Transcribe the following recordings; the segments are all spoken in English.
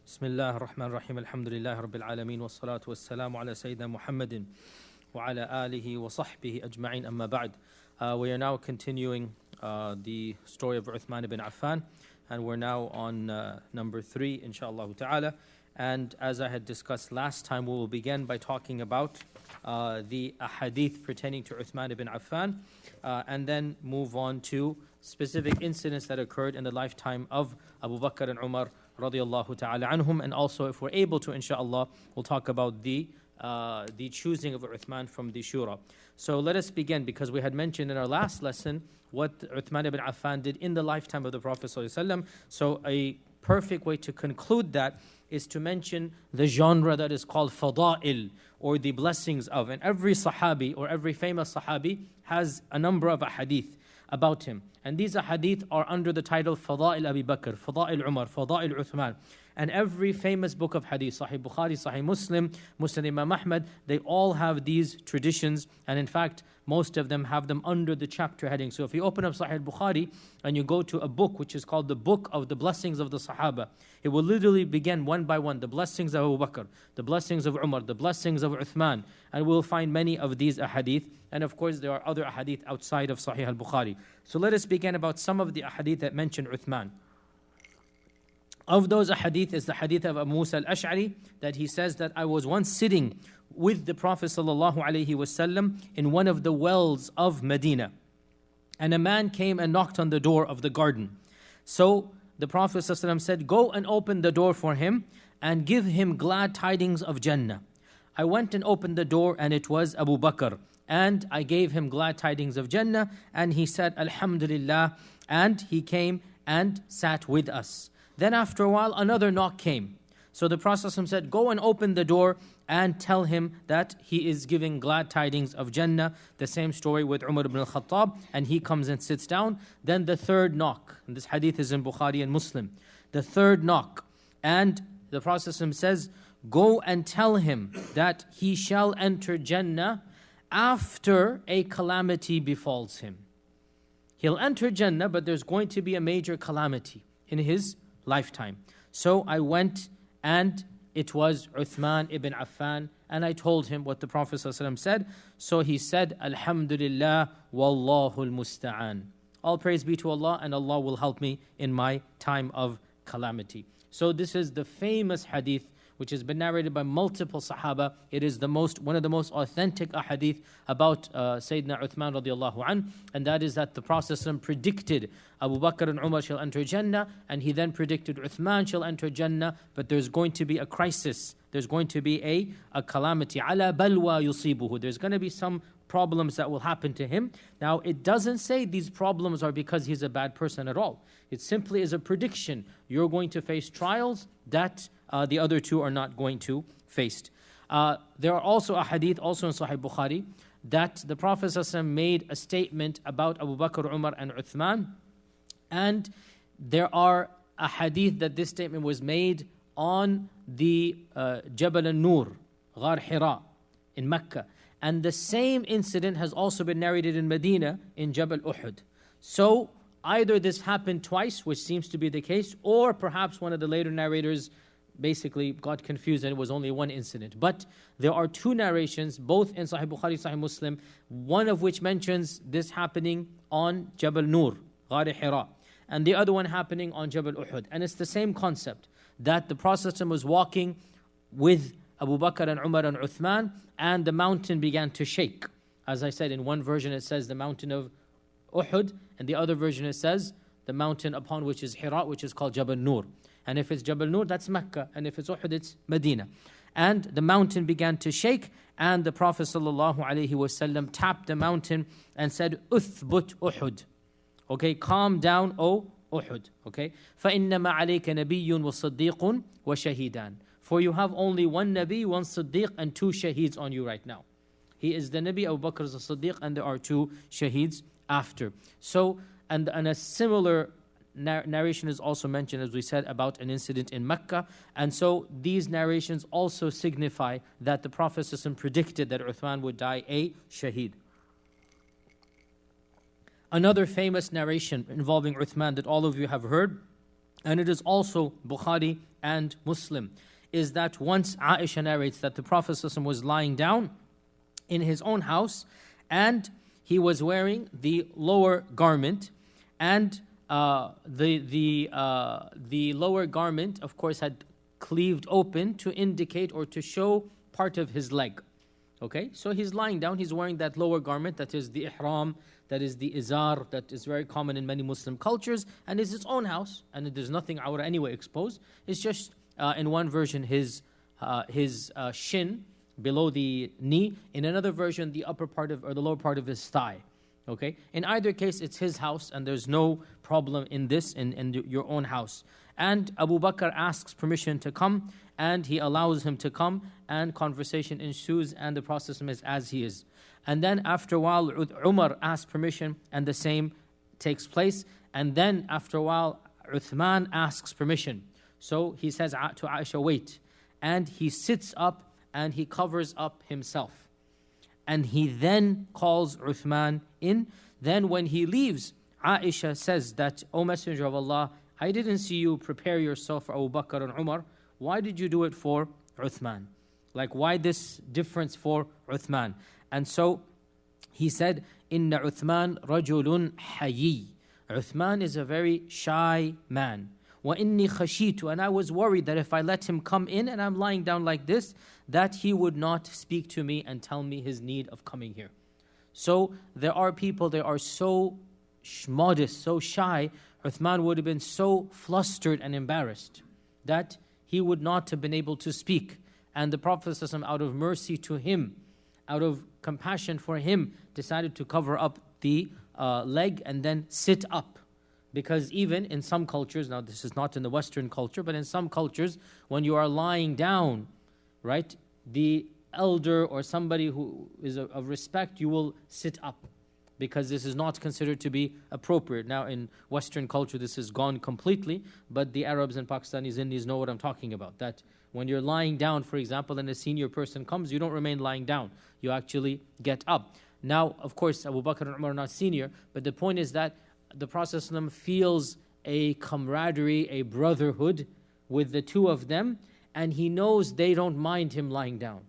بسم الله الرحمن الرحيم الحمد لله رب العالمين والصلاة والسلام على سيدنا محمد وعلى آله وصحبه أجمعين أما بعد. We are now continuing the story of Uthman ibn Affan, and we're now on number 3 inshallah ta'ala. And as I had discussed last time, we will begin by talking about the ahadith pertaining to Uthman ibn Affan, and then move on to specific incidents that occurred in the lifetime of Abu Bakr and Umar radiyallahu ta'ala anhum. And also, if we're able to, inshallah, we'll talk about the choosing of Uthman from the Shura. So let us begin, because we had mentioned in our last lesson what Uthman ibn Affan did in the lifetime of the Prophet ﷺ. So a perfect way to conclude that is to mention the genre that is called fada'il, or the blessings of. And every sahabi or every famous sahabi has a number of ahadith about him. And these ahadith are under the title Fada'il Abu Bakr, Fada'il Umar, Fada'il Uthman. And every famous book of hadith, Sahih Bukhari, Sahih Muslim, Musnad Imam Ahmad, they all have these traditions. And in fact, most of them have them under the chapter heading. So if you open up Sahih Bukhari and you go to a book which is called the Book of the Blessings of the Sahaba, it will literally begin one by one, the blessings of Abu Bakr, the blessings of Umar, the blessings of Uthman. And we'll find many of these ahadith. And of course, there are other ahadith outside of Sahih al-Bukhari. So let us begin about some of the ahadith that mention Uthman. Of those ahadith is the hadith of Abu Musa al-Ash'ari, that he says that I was once sitting with the Prophet ﷺ in one of the wells of Medina. And a man came and knocked on the door of the garden. So the Prophet ﷺ said, go and open the door for him and give him glad tidings of Jannah. I went and opened the door, and it was Abu Bakr. And I gave him glad tidings of Jannah, and he said, Alhamdulillah, and he came and sat with us. Then after a while, another knock came. So the Prophet said, go and open the door and tell him that he is giving glad tidings of Jannah. The same story with Umar ibn al-Khattab, and he comes and sits down. Then the third knock, and this hadith is in Bukhari and Muslim. The third knock, and the Prophet says, go and tell him that he shall enter Jannah after a calamity befalls him. He'll enter Jannah, but there's going to be a major calamity in his lifetime. So I went, and it was Uthman ibn Affan, and I told him what the Prophet ﷺ said. So he said, Alhamdulillah, Wallahu al-musta'an. All praise be to Allah, and Allah will help me in my time of calamity. So this is the famous hadith which has been narrated by multiple Sahaba. It is one of the most authentic ahadith about Sayyidina Uthman radiallahu anh, and that is that the Prophet predicted Abu Bakr and Umar shall enter Jannah, and he then predicted Uthman shall enter Jannah, but there's going to be a crisis. There's going to be a calamity. Ala balwa yusibuhu. There's going to be some problems that will happen to him. Now, it doesn't say these problems are because he's a bad person at all. It simply is a prediction. You're going to face trials that the other two are not going to face. There are also a hadith, also in Sahih Bukhari, that the Prophet ﷺ made a statement about Abu Bakr, Umar and Uthman. And there are a hadith that this statement was made on the Jabal al-Nur, Ghar Hira, in Mecca. And the same incident has also been narrated in Medina, in Jabal Uhud. So either this happened twice, which seems to be the case, or perhaps one of the later narrators basically got confused and it was only one incident. But there are two narrations, both in Sahih Bukhari, Sahih Muslim, one of which mentions this happening on Jabal Nur, Ghar Hira, and the other one happening on Jabal Uhud. And it's the same concept, that the Prophet was walking with Abu Bakr and Umar and Uthman, and the mountain began to shake. As I said, in one version it says the mountain of Uhud, and the other version it says the mountain upon which is Hira, which is called Jabal Nur. And if it's Jabal Nur, that's Mecca, and if it's Uhud, it's Medina. And the mountain began to shake, and the Prophet ﷺ tapped the mountain and said, Uthbut Uhud. Okay, calm down, O Uhud. Okay, فَإِنَّمَا عَلَيْكَ نَبِيٌّ وَصَدِّيقٌ وَشَهِيدًا. For you have only one Nabi, one Siddiq, and two Shaheeds on you right now. He is the Nabi, Abu Bakr is the Siddiq, and there are two Shaheeds after. So, and a similar narration is also mentioned, as we said, about an incident in Mecca. And so these narrations also signify that the Prophet ﷺ predicted that Uthman would die a Shaheed. Another famous narration involving Uthman that all of you have heard and it is also Bukhari and Muslim, is that once Aisha narrates that the Prophet ﷺ was lying down in his own house and he was wearing the lower garment, and the lower garment, of course, had cleaved open to indicate or to show part of his leg. Okay, so he's lying down, he's wearing that lower garment, that is the ihram, that is the izar, that is very common in many Muslim cultures, and is his own house, and there's nothing awra anyway exposed. It's just, in one version, his shin below the knee, in another version, the upper part of, or the lower part of his thigh. Okay, in either case, it's his house, and there's no problem in this, in your own house. And Abu Bakr asks permission to come, and he allows him to come, and conversation ensues, and the process is as he is. And then after a while, Umar asks permission, and the same takes place. And then after a while, Uthman asks permission. So he says to Aisha, wait. And he sits up, and he covers up himself. And he then calls Uthman in. Then when he leaves, Aisha says that, O Messenger of Allah, I didn't see you prepare yourself for Abu Bakr and Umar. Why did you do it for Uthman? Like, why this difference for Uthman? And so he said, Inna Uthman rajulun hayy. Uthman is a very shy man. Wa inni khashitu, and I was worried that if I let him come in and I'm lying down like this, that he would not speak to me and tell me his need of coming here. So there are people, they are so modest, so shy. Uthman would have been so flustered and embarrassed that he would not have been able to speak. And the Prophet ﷺ, out of mercy to him, out of compassion for him, decided to cover up the leg and then sit up. Because even in some cultures, now this is not in the Western culture, but in some cultures, when you are lying down, right, the elder or somebody who is of respect, you will sit up, because this is not considered to be appropriate. Now in Western culture, this is gone completely, but the Arabs and Pakistanis, Indians know what I'm talking about. That when you're lying down, for example, and a senior person comes, you don't remain lying down. You actually get up. Now, of course, Abu Bakr and Umar are not senior, but the point is that the Prophet ﷺ feels a camaraderie, a brotherhood with the two of them, and he knows they don't mind him lying down.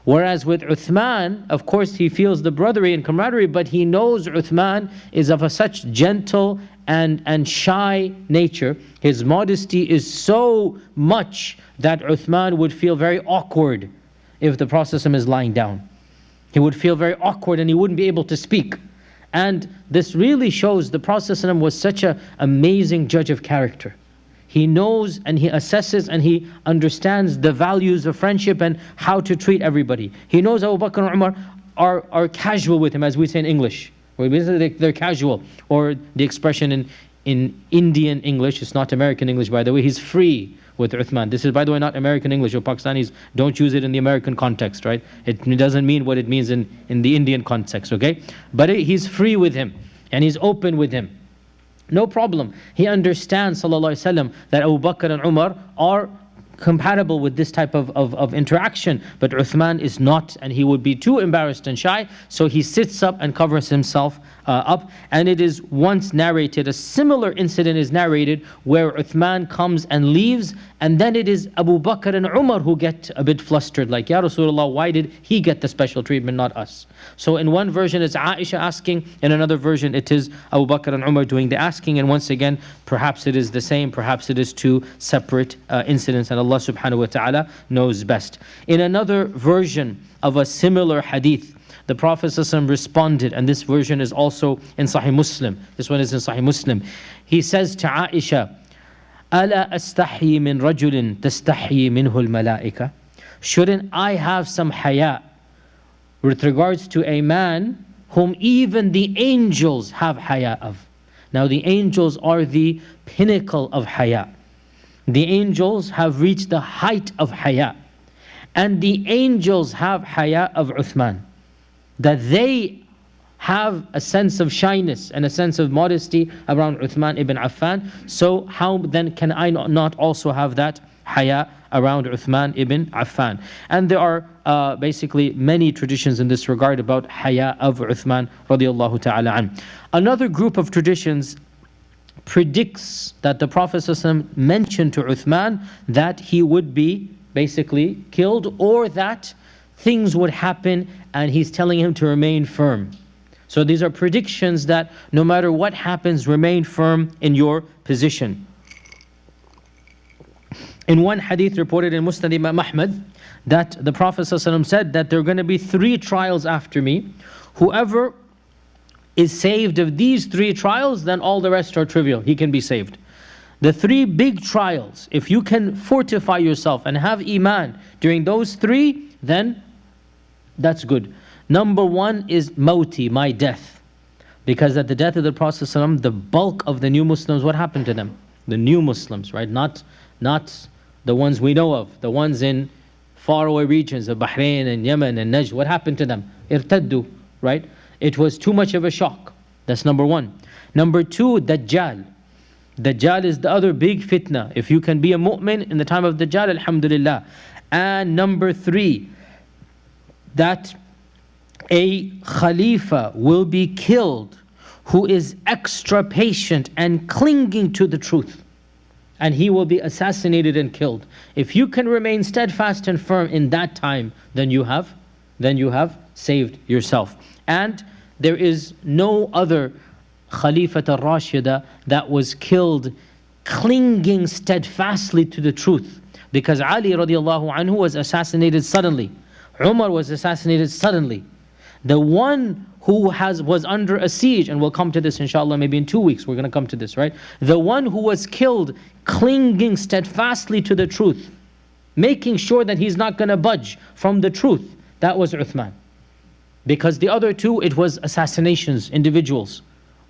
Whereas with Uthman, of course, he feels the brotherly and camaraderie, but he knows Uthman is of a such gentle and shy nature. His modesty is so much that Uthman would feel very awkward if the Prophet ﷺ is lying down. He would feel very awkward and he wouldn't be able to speak. And this really shows the Prophet ﷺ was such an amazing judge of character. He knows and he assesses and he understands the values of friendship and how to treat everybody. He knows Abu Bakr and Umar are casual with him, as we say in English. They're casual. Or the expression in Indian English, it's not American English by the way, he's free with Uthman. This is, by the way, not American English, or Pakistanis don't use it in the American context, right? It doesn't mean what it means in the Indian context, okay? But he's free with him and he's open with him. No problem. He understands, sallallahu alaihi wasallam, that Abu Bakr and Umar are compatible with this type of interaction, but Uthman is not, and he would be too embarrassed and shy, so he sits up and covers himself up. And it is once narrated, a similar incident is narrated where Uthman comes and leaves, and then it is Abu Bakr and Umar who get a bit flustered, like, Ya Rasulullah, why did he get the special treatment, not us? So in one version it's Aisha asking, in another version it is Abu Bakr and Umar doing the asking, and once again, perhaps it is the same, perhaps it is two separate incidents, and Allah subhanahu wa ta'ala knows best. In another version of a similar hadith, the Prophet ﷺ responded, and this version is also in Sahih Muslim. This one is in Sahih Muslim. He says to Aisha, أَلَا أَسْتَحْيِي مِنْ رَجُلٍ تَسْتَحْيِي مِنْهُ الْمَلَائِكَةِ. Shouldn't I have some haya with regards to a man whom even the angels have haya of? Now the angels are the pinnacle of haya. The angels have reached the height of haya. And the angels have haya of Uthman. That they have a sense of shyness and a sense of modesty around Uthman ibn Affan. So how then can I not also have that haya around Uthman ibn Affan? And there are basically many traditions in this regard about haya of Uthman radiallahu ta'ala an. Another group of traditions predicts that the Prophet ﷺ mentioned to Uthman that he would be basically killed, or that things would happen, and he's telling him to remain firm. So these are predictions that no matter what happens, remain firm in your position. In one hadith reported in Musnad Imam Ahmad, that the Prophet ﷺ said that there are going to be 3 trials after me. Whoever is saved of these 3 trials, then all the rest are trivial. He can be saved. The 3 big trials, if you can fortify yourself and have iman during those 3, then that's good. Number 1 is mauti, my death. Because at the death of the Prophet ﷺ, the bulk of the new Muslims, what happened to them? The new Muslims, right? Not the ones we know of, the ones in faraway regions of Bahrain and Yemen and Najd. What happened to them? Irtaddu, right? It was too much of a shock. That's number 1. Number 2, Dajjal. Dajjal is the other big fitna. If you can be a mu'min in the time of Dajjal, alhamdulillah. And number 3, that a Khalifa will be killed who is extra patient and clinging to the truth, and he will be assassinated and killed. If you can remain steadfast and firm in that time, then you have saved yourself. And there is no other Khalifat al-Rashida that was killed clinging steadfastly to the truth, because Ali radiallahu anhu was assassinated suddenly. Umar was assassinated suddenly. The one who was under a siege, and we'll come to this inshallah maybe in 2 weeks, we're going to come to this, right? The one who was killed clinging steadfastly to the truth, making sure that he's not going to budge from the truth, that was Uthman. Because the other 2, it was assassinations, individuals.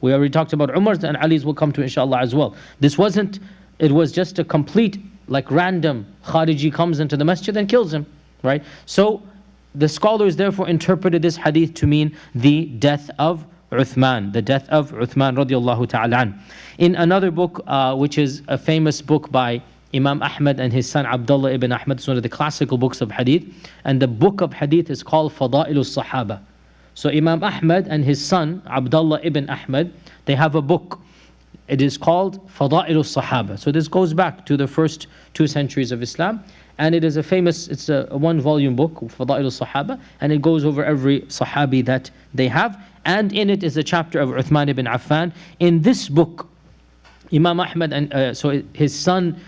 We already talked about Umar's, and Ali's will come to inshallah as well. This wasn't, it was just a complete, like random, Khariji comes into the masjid and kills him, right? So the scholars therefore interpreted this hadith to mean the death of Uthman, the death of Uthman radiallahu ta'ala an. In another book, which is a famous book by Imam Ahmad and his son Abdullah ibn Ahmad, it's one of the classical books of hadith, and the book of hadith is called Fada'ilus Sahaba. So Imam Ahmad and his son Abdullah ibn Ahmad, they have a book. It is called Fada'ilus Sahaba. So this goes back to the first 2 centuries of Islam, and it is a famous, it's a 1-volume book, Fada'ilus Sahaba, and it goes over every Sahabi that they have, and in it is a chapter of Uthman ibn Affan. In this book, Imam Ahmad and so his son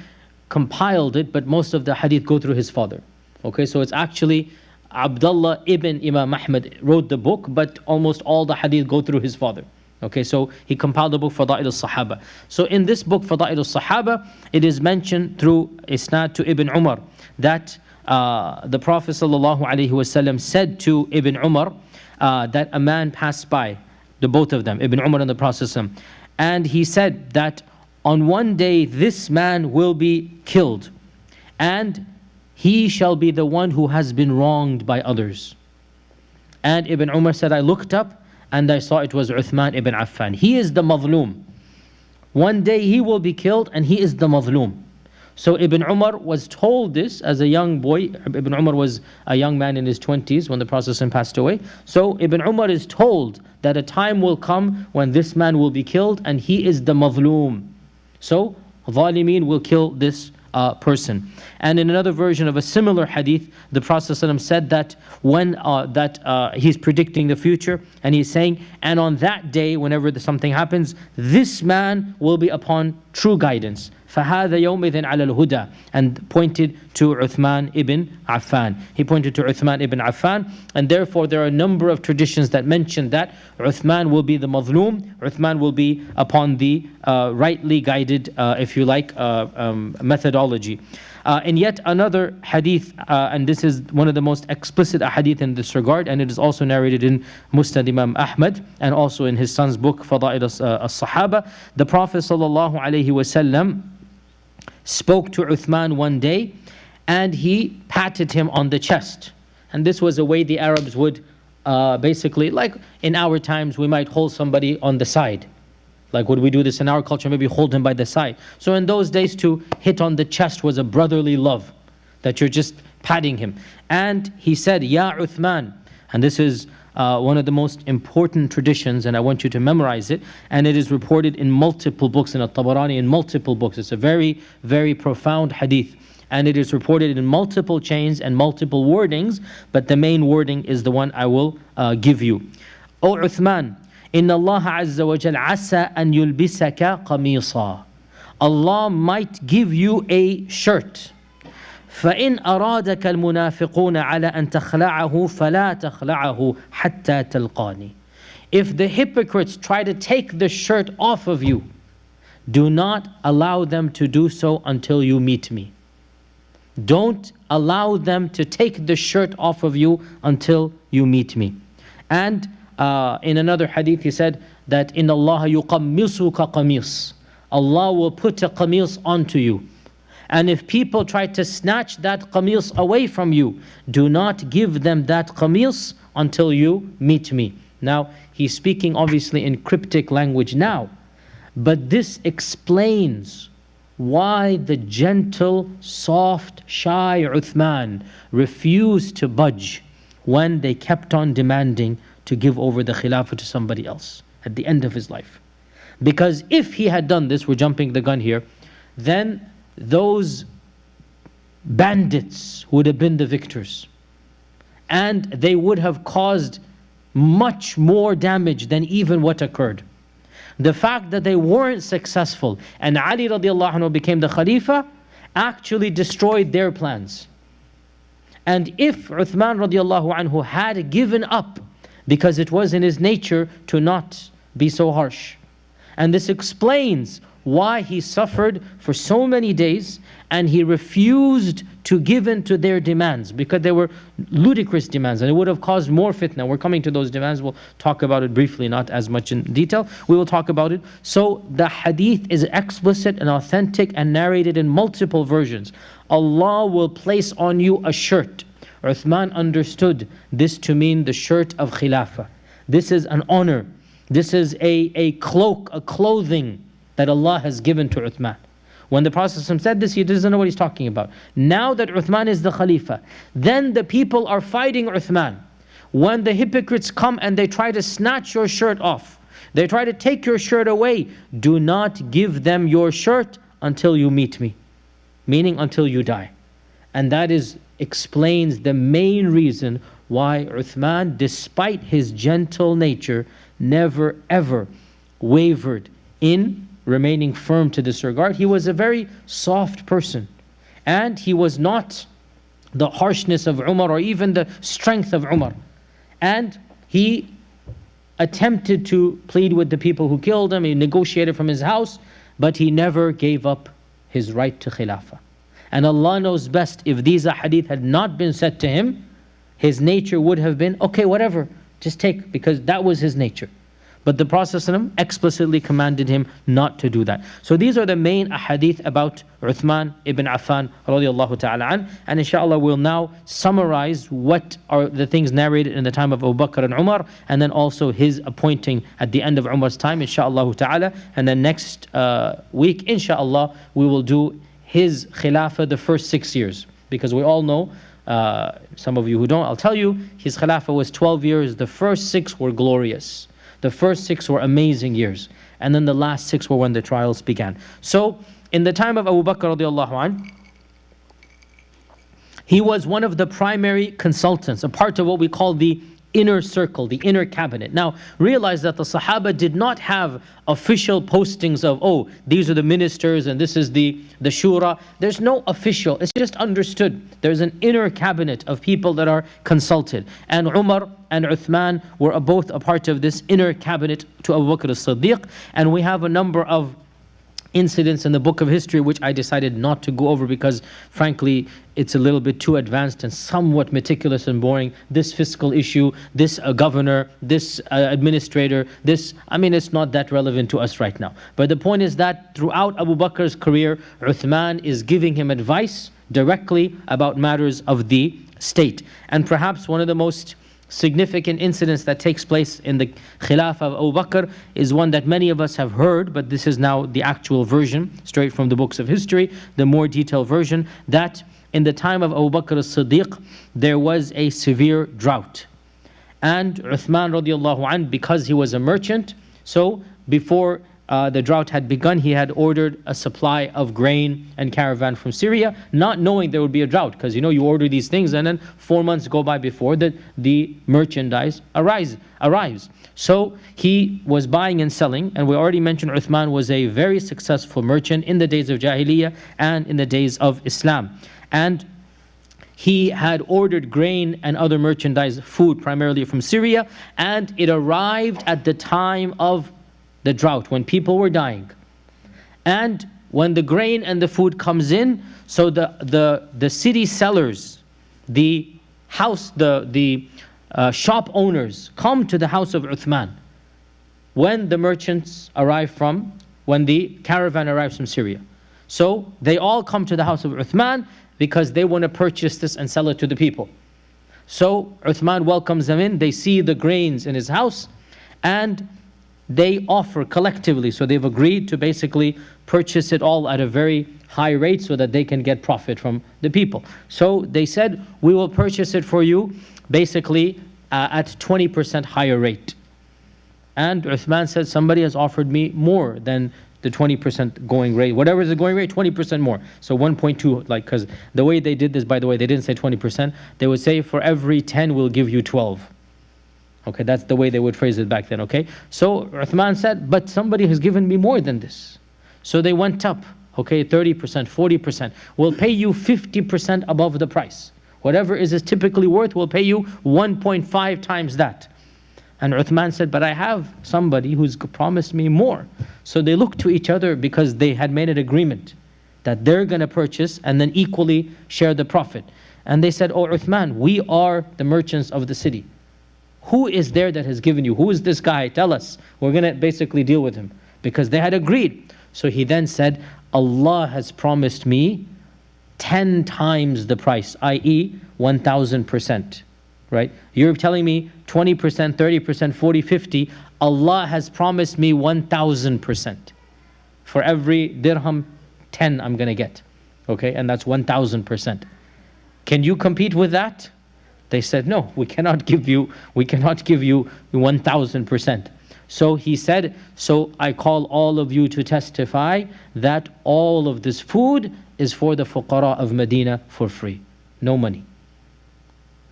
compiled it, but most of the hadith go through his father. Okay, so it's actually Abdullah ibn Imam Ahmad wrote the book, but almost all the hadith go through his father. Okay, so he compiled the book Fada'il al-Sahaba. So in this book Fada'il al-Sahaba, it is mentioned through isnad to Ibn Umar that the Prophet ﷺ said to Ibn Umar that a man passed by, the both of them, Ibn Umar and the Prophet ﷺ, and he said that on one day this man will be killed, and he shall be the one who has been wronged by others. And Ibn Umar said, I looked up and I saw it was Uthman ibn Affan. He is the mazloom. One day he will be killed and he is the mazloom. So Ibn Umar was told this as a young boy. Ibn Umar was a young man in his 20s when the Prophet passed away. So Ibn Umar is told that a time will come when this man will be killed and he is the mazloom. So Zalimeen will kill this person. And in another version of a similar hadith, the Prophet ﷺ said that when he's predicting the future, and he's saying, and on that day, whenever something happens, this man will be upon true guidance. فَهَذَا يَوْمِذٍ عَلَى الْهُدَى, and pointed to Uthman ibn Affan. He pointed to Uthman ibn Affan, and therefore there are a number of traditions that mention that Uthman will be the mazloom, Uthman will be upon the rightly guided, if you like, methodology. And yet another hadith, and this is one of the most explicit hadith in this regard, and it is also narrated in Musnad Imam Ahmad and also in his son's book Fada'il al-Sahaba. The Prophet ﷺ spoke to Uthman one day and he patted him on the chest. And this was a way the Arabs would basically, like in our times, we might hold somebody on the side. Like would we do this in our culture, maybe hold him by the side. So in those days to hit on the chest was a brotherly love, that you're just patting him. And he said, Ya Uthman, and this is one of the most important traditions, and I want you to memorize it, and it is reported in multiple books, in At-Tabarani, in multiple books. It's a very, very profound hadith, and it is reported in multiple chains and multiple wordings, but the main wording is the one I will give you. O Uthman, Inna Allah Azza wa Jal asa an yulbisaka qamisa. Allah might give you a shirt. فإن أرادك المنافقون على أن تخلعه فلا تخلعه حتى تلقاني. If the hypocrites try to take the shirt off of you, do not allow them to do so until you meet me. Don't allow them to take the shirt off of you until you meet me. And in another hadith he said that in Allah yuqammisuka qamis. Allah will put a qamis onto you. And if people try to snatch that qamis away from you, do not give them that qamis until you meet me. Now, he's speaking obviously in cryptic language now, but this explains why the gentle, soft, shy Uthman refused to budge when they kept on demanding to give over the Khilafah to somebody else at the end of his life. Because if he had done this, we're jumping the gun here, then those bandits would have been the victors, and they would have caused much more damage than even what occurred. The fact that they weren't successful and Ali radiallahu anhu became the Khalifa actually destroyed their plans. And if Uthman radiallahu anhu had given up, because it was in his nature to not be so harsh, and this explains why he suffered for so many days and he refused to give in to their demands, because they were ludicrous demands and it would have caused more fitna. We're coming to those demands. We'll talk about it briefly, not as much in detail. We will talk about it. So the hadith is explicit and authentic and narrated in multiple versions. Allah will place on you a shirt. Uthman understood this to mean the shirt of Khilafah. This is an honor. This is a cloak, a clothing that Allah has given to Uthman. When the Prophet said this, he doesn't know what he's talking about. Now that Uthman is the Khalifa, then the people are fighting Uthman. When the hypocrites come and they try to snatch your shirt off, they try to take your shirt away, do not give them your shirt until you meet me, meaning until you die. And that explains the main reason why Uthman, despite his gentle nature, never ever wavered in remaining firm to this regard. He was a very soft person, and he was not the harshness of Umar or even the strength of Umar. And he attempted to plead with the people who killed him. He negotiated from his house, but he never gave up his right to Khilafah. And Allah knows best, if these ahadith had not been said to him, his nature would have been, okay, whatever, just take, because that was his nature. But the Prophet ﷺ explicitly commanded him not to do that. So these are the main ahadith about Uthman ibn Affan radiallahu ta'ala an. And inshallah we'll now summarize what are the things narrated in the time of Abu Bakr and Umar, and then also his appointing at the end of Umar's time, inshallah ta'ala. And then next week, inshallah, we will do his Khilafah the first 6 years. Because we all know, some of you who don't, I'll tell you, his Khilafah was 12 years. The first 6 were glorious. The first 6 were amazing years. And then the last 6 were when the trials began. So, in the time of Abu Bakr radiallahu anh, he was one of the primary consultants, a part of what we call the inner circle, the inner cabinet. Now, realize that the Sahaba did not have official postings of, oh, these are the ministers and this is the Shura. There's no official, it's just understood. There's an inner cabinet of people that are consulted. And Umar and Uthman were both a part of this inner cabinet to Abu Bakr as-Siddiq. And we have a number of incidents in the book of history which I decided not to go over because frankly it's a little bit too advanced and somewhat meticulous and boring. This fiscal issue, this governor, this administrator, this, I mean, it's not that relevant to us right now. But the point is that throughout Abu Bakr's career, Uthman is giving him advice directly about matters of the state. And perhaps one of the most significant incidents that takes place in the Khilafah of Abu Bakr is one that many of us have heard, but this is now the actual version, straight from the books of history, the more detailed version, that in the time of Abu Bakr as-Siddiq, there was a severe drought. And Uthman radiallahu anh, because he was a merchant, so before the drought had begun, he had ordered a supply of grain and caravan from Syria, not knowing there would be a drought, because you order these things and then 4 months go by before the merchandise arrives. So he was buying and selling, and we already mentioned Uthman was a very successful merchant in the days of Jahiliyyah and in the days of Islam. And he had ordered grain and other merchandise, food primarily from Syria, and it arrived at the time of the drought, when people were dying. And when the grain and the food comes in, so the city sellers, the shop owners come to the house of Uthman when the merchants arrive when the caravan arrives from Syria. So they all come to the house of Uthman because they want to purchase this and sell it to the people. So Uthman welcomes them in, they see the grains in his house, and they offer collectively, so they've agreed to basically purchase it all at a very high rate so that they can get profit from the people. So they said, we will purchase it for you basically at 20% higher rate. And Uthman said, somebody has offered me more than the 20% going rate. Whatever is the going rate, 20% more. So 1.2, because the way they did this, by the way, they didn't say 20%. They would say, for every 10, we'll give you 12. Okay, that's the way they would phrase it back then, okay? So Uthman said, but somebody has given me more than this. So they went up, okay, 30%, 40%. We'll pay you 50% above the price. Whatever is typically worth, we'll pay you 1.5 times that. And Uthman said, but I have somebody who's promised me more. So they looked to each other because they had made an agreement that they're going to purchase and then equally share the profit. And they said, oh Uthman, we are the merchants of the city. Who is there that has given you? Who is this guy? Tell us. We're going to basically deal with him. Because they had agreed. So he then said, Allah has promised me 10 times the price, i.e. 1,000%. Right? You're telling me 20%, 30%, 40, 50. Allah has promised me 1,000%. For every dirham, 10 I'm going to get. Okay? And that's 1,000%. Can you compete with that? They said, no, we cannot give you 1,000%. So he said, so I call all of you to testify that all of this food is for the fuqara of Medina for free. No money.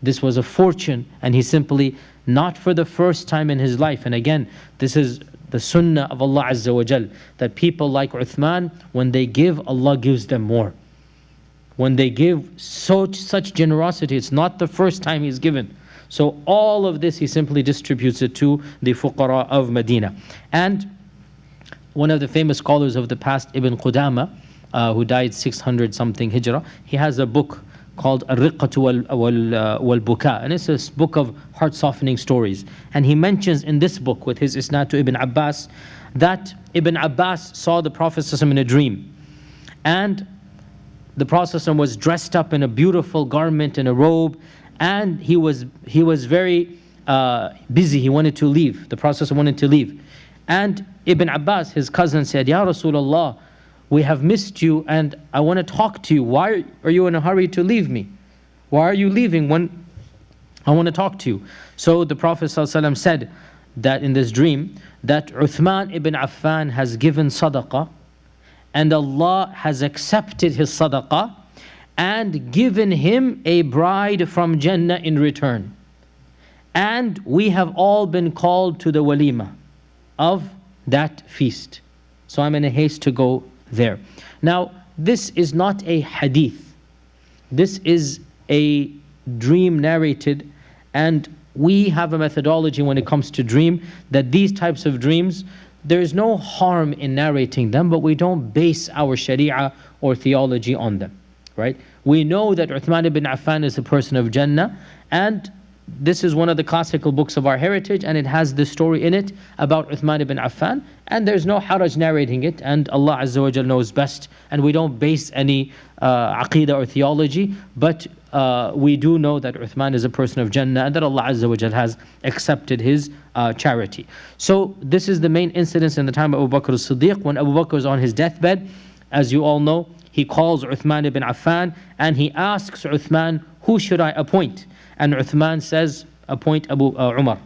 This was a fortune, and he simply, not for the first time in his life, and again, this is the sunnah of Allah Azza wa Jal, that people like Uthman, when they give, Allah gives them more. When they give such generosity, it's not the first time he's given. So all of this, he simply distributes it to the fuqara of Medina. And one of the famous scholars of the past, Ibn Qudama, who died 600 something Hijrah, he has a book called Ar-Riqqatu wal-Buka, and it's a book of heart-softening stories. And he mentions in this book, with his isnad to Ibn Abbas, that Ibn Abbas saw the Prophet in a dream. And the Prophet was dressed up in a beautiful garment and a robe, and he was very busy. He wanted to leave. The Prophet wanted to leave. And Ibn Abbas, his cousin, said, Ya Rasulullah, we have missed you and I want to talk to you. Why are you in a hurry to leave me? Why are you leaving when I want to talk to you? So the Prophet ﷺ said that in this dream, that Uthman ibn Affan has given sadaqah, and Allah has accepted his sadaqah and given him a bride from Jannah in return. And we have all been called to the walima of that feast. So I'm in a haste to go there. Now, this is not a hadith. This is a dream narrated, and we have a methodology when it comes to dream, that these types of dreams, there is no harm in narrating them, but we don't base our sharia or theology on them, right? We know that Uthman ibn Affan is a person of Jannah, and this is one of the classical books of our heritage, and it has this story in it about Uthman ibn Affan, and there's no haraj narrating it, and Allah Azza wa Jal knows best, and we don't base any aqidah or theology, but we do know that Uthman is a person of Jannah, and that Allah Azza wa Jal has accepted his charity. So this is the main incidence in the time of Abu Bakr as-Siddiq. When Abu Bakr was on his deathbed, as you all know, he calls Uthman ibn Affan, and he asks Uthman, who should I appoint? And Uthman says, appoint Umar.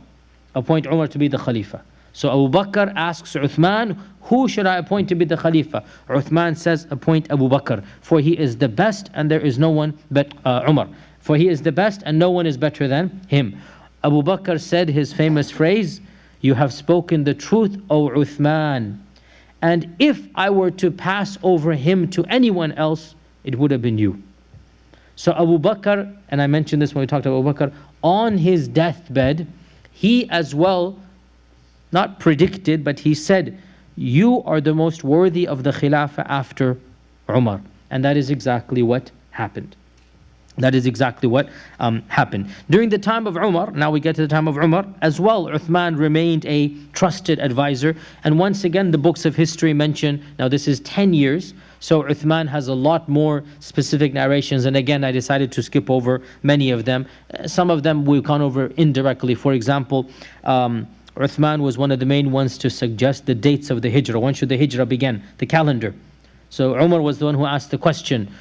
Appoint Umar to be the Khalifa. So Abu Bakr asks Uthman, who should I appoint to be the Khalifa? Uthman says, appoint Abu Bakr, for he is the best and there is no one but Umar. For he is the best and no one is better than him. Abu Bakr said his famous phrase, you have spoken the truth, O Uthman. And if I were to pass over him to anyone else, it would have been you. So Abu Bakr, and I mentioned this when we talked about Abu Bakr, on his deathbed, he as well, not predicted, but he said, you are the most worthy of the Khilafah after Umar. And that is exactly what happened. That is exactly what happened. During the time of Umar, now we get to the time of Umar, as well, Uthman remained a trusted advisor. And once again, the books of history mention, now this is 10 years, so Uthman has a lot more specific narrations. And again, I decided to skip over many of them. Some of them we've gone over indirectly. For example, Uthman was one of the main ones to suggest the dates of the Hijrah. When should the Hijrah begin? The calendar. So Umar was the one who asked the question,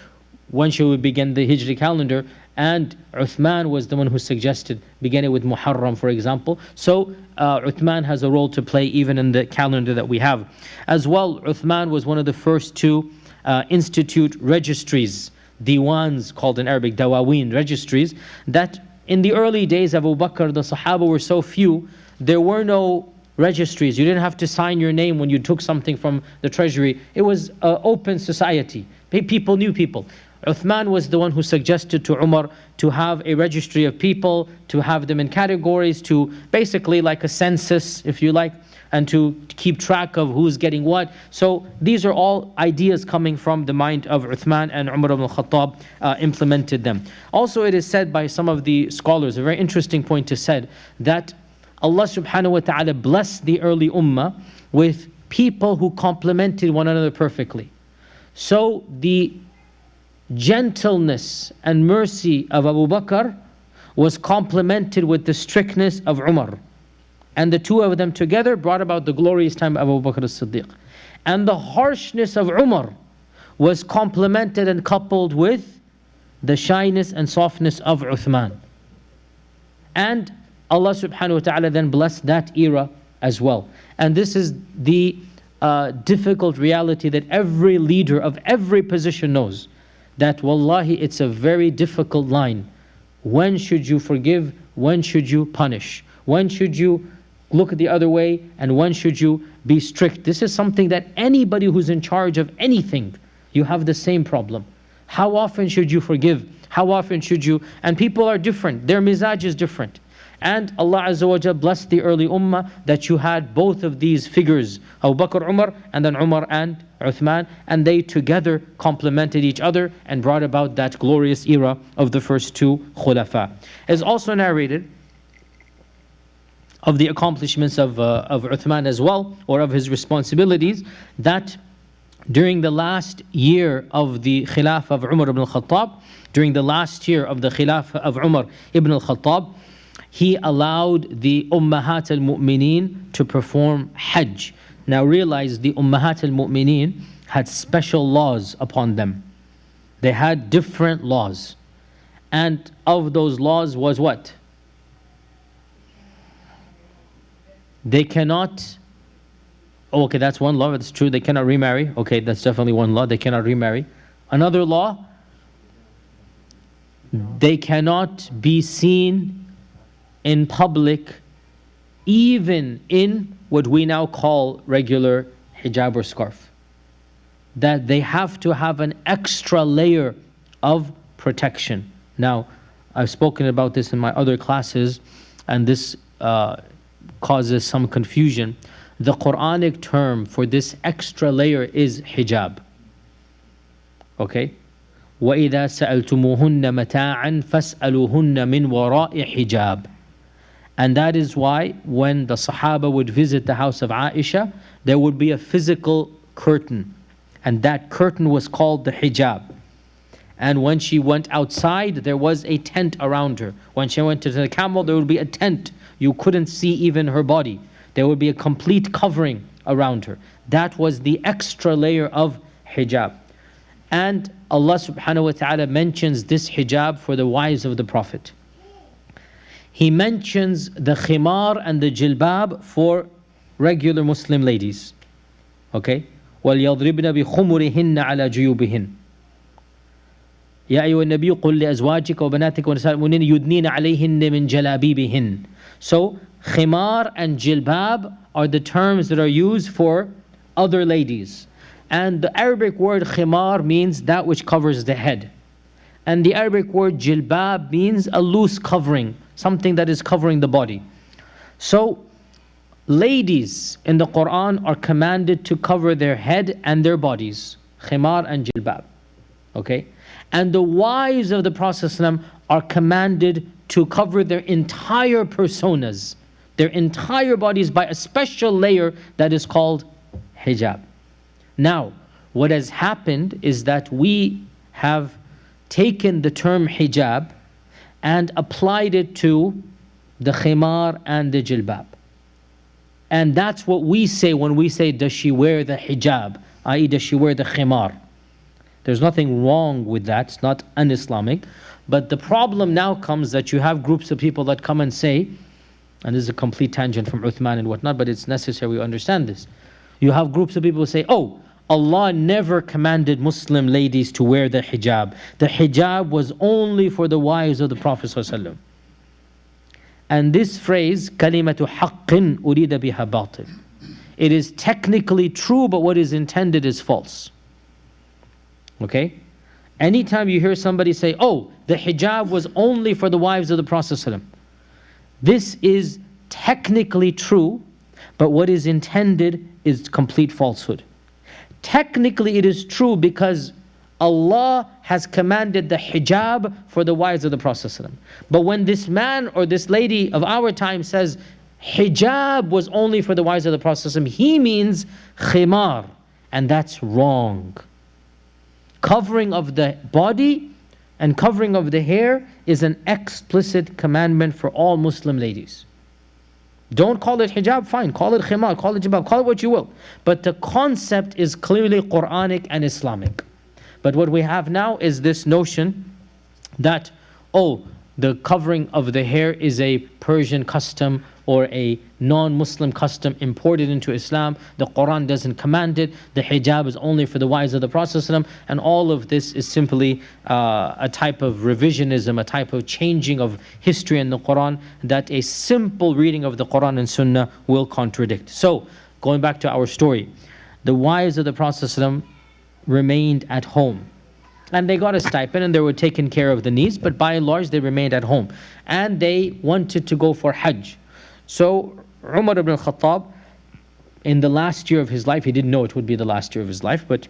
when should we begin the Hijri calendar? And Uthman was the one who suggested beginning with Muharram, for example. So Uthman has a role to play even in the calendar that we have. As well, Uthman was one of the first to institute registries, diwans called in Arabic, dawaween, registries, that in the early days of Abu Bakr, the Sahaba were so few, there were no registries. You didn't have to sign your name when you took something from the treasury. It was an open society. People knew people. Uthman was the one who suggested to Umar to have a registry of people, to have them in categories, to basically like a census, if you like, and to keep track of who's getting what. So these are all ideas coming from the mind of Uthman, and Umar ibn al-Khattab implemented them. Also, it is said by some of the scholars, a very interesting point is said, that Allah subhanahu wa ta'ala blessed the early ummah with people who complemented one another perfectly. So the gentleness and mercy of Abu Bakr was complemented with the strictness of Umar. And the two of them together brought about the glorious time of Abu Bakr as-Siddiq. And the harshness of Umar was complemented and coupled with the shyness and softness of Uthman. And Allah subhanahu wa ta'ala then blessed that era as well. And this is the difficult reality that every leader of every position knows, that wallahi it's a very difficult line. When should you forgive? When should you punish? When should you look the other way? And when should you be strict? This is something that anybody who's in charge of anything, you have the same problem. How often should you forgive? How often should you? And people are different. Their mizaj is different. And Allah Azza wa Jalla blessed the early ummah that you had both of these figures, Abu Bakr, Umar, and then Umar and Uthman, and they together complemented each other and brought about that glorious era of the first two Khulafaa. It is also narrated of the accomplishments of Uthman as well, or of his responsibilities, that during the last year of the Khilafah of Umar ibn al-Khattab, during the last year of the Khilafah of Umar ibn al-Khattab, he allowed the Ummahat al-Mu'mineen to perform Hajj. Now realize the Ummahat al-Mu'mineen had special laws upon them. They had different laws. And of those laws was what? They cannot, oh, okay, that's one law, that's true, they cannot remarry. Okay, that's definitely one law, they cannot remarry. Another law, they cannot be seen in public, even in what we now call regular hijab or scarf. That they have to have an extra layer of protection. Now, I've spoken about this in my other classes, and this causes some confusion. The Quranic term for this extra layer is hijab. Okay? وَإِذَا سَأَلْتُمُوهُنَّ مَتَاعًا فَاسْأَلُوهُنَّ مِنْ وَرَاءِ حِجَابٍ. And that is why when the Sahaba would visit the house of Aisha, there would be a physical curtain. And that curtain was called the hijab. And when she went outside, there was a tent around her. When she went to the camel, there would be a tent. You couldn't see even her body. There would be a complete covering around her. That was the extra layer of hijab. And Allah subhanahu wa ta'ala mentions this hijab for the wives of the Prophet. he mentions the khimar and the jilbab for regular Muslim ladies. Okay? وَلْيَضْرِبْنَ بِخُمُرِهِنَّ عَلَى جُيُوبِهِنَّ يَا أَيُّهَا النَّبِيُّ قُلْ لِأَزْوَاجِكَ وَبَنَاتِكَ وَنِسَاءِ الْمُؤْمِنِينَ يُدْنِينَ عَلَيْهِنَّ مِنْ جَلَابِيبِهِنَّ. So, khimar and jilbab are the terms that are used for other ladies. And the Arabic word khimar means that which covers the head. And the Arabic word jilbab means a loose covering, something that is covering the body. So, ladies in the Quran are commanded to cover their head and their bodies. Khimar and jilbab. Okay? And the wives of the Prophet ﷺ are commanded to cover their entire personas, their entire bodies by a special layer that is called hijab. Now, what has happened is that we have taken the term hijab and applied it to the khimar and the jilbab. And that's what we say when we say, does she wear the hijab? I.e., does she wear the khimar? There's nothing wrong with that. It's not un-Islamic. But the problem now comes that you have groups of people that come and say, and this is a complete tangent from Uthman and whatnot, but it's necessary we understand this. You have groups of people who say, oh, Allah never commanded Muslim ladies to wear the hijab. The hijab was only for the wives of the Prophet ﷺ. And this phrase, kalimatu haqqin urida biha batil. It is technically true, but what is intended is false. Okay? Anytime you hear somebody say, oh, the hijab was only for the wives of the Prophet ﷺ, this is technically true, but what is intended is complete falsehood. Technically it is true because Allah has commanded the hijab for the wives of the Prophet ﷺ. But when this man or this lady of our time says hijab was only for the wives of the Prophet ﷺ, he means khimar, and that's wrong. Covering of the body and covering of the hair is an explicit commandment for all Muslim ladies. Don't call it hijab, fine. Call it khimar, call it jibab, call it what you will. But the concept is clearly Quranic and Islamic. But what we have now is this notion that, oh, the covering of the hair is a Persian custom or a non-Muslim custom imported into Islam. The Quran doesn't command it. The hijab is only for the wives of the Prophet ﷺ. And all of this is simply a type of revisionism, a type of changing of history in the Quran that a simple reading of the Quran and Sunnah will contradict. So, going back to our story, the wives of the Prophet ﷺ remained at home. And they got a stipend and they were taking care of the needs, but by and large they remained at home. And they wanted to go for Hajj. So Umar ibn al-Khattab, in the last year of his life, he didn't know it would be the last year of his life, but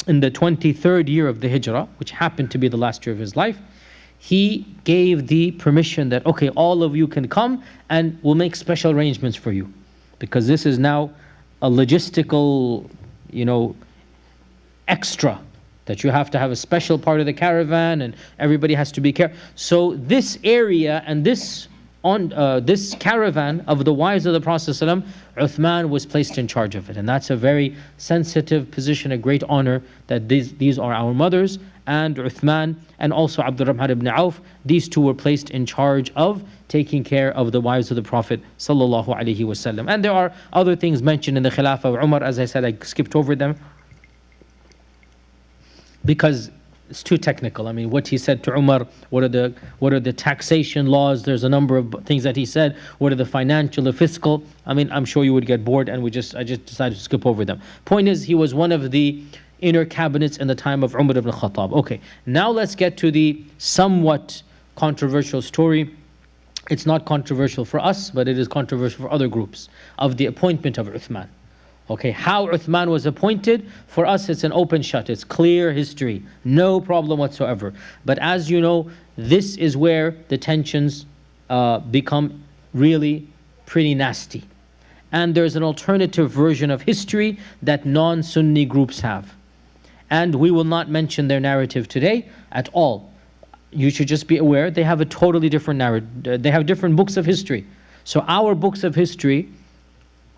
in the 23rd year of the Hijrah, which happened to be the last year of his life, he gave the permission that, okay, all of you can come and we'll make special arrangements for you. Because this is now a logistical, extra, that you have to have a special part of the caravan and everybody has to be careful. So this area and this caravan of the wives of the Prophet ﷺ, Uthman was placed in charge of it. And that's a very sensitive position, a great honor that these are our mothers, and Uthman and also Abdurrahman ibn Auf, these two were placed in charge of taking care of the wives of the Prophet ﷺ. And there are other things mentioned in the Khilafah of Umar. As I said, I skipped over them because it's too technical. I mean, what he said to Umar, what are the taxation laws? There's a number of things that he said. What are the financial, the fiscal? I mean, I'm sure you would get bored, and I just decided to skip over them. Point is, he was one of the inner cabinets in the time of Umar ibn Khattab. Okay, now let's get to the somewhat controversial story. It's not controversial for us, but it is controversial for other groups, of the appointment of Uthman. Okay, how Uthman was appointed, for us it's an open shut, it's clear history, no problem whatsoever. But as you know, this is where the tensions become really pretty nasty. And there's an alternative version of history that non-Sunni groups have. And we will not mention their narrative today at all. You should just be aware they have a totally different narrative. They have different books of history. So our books of history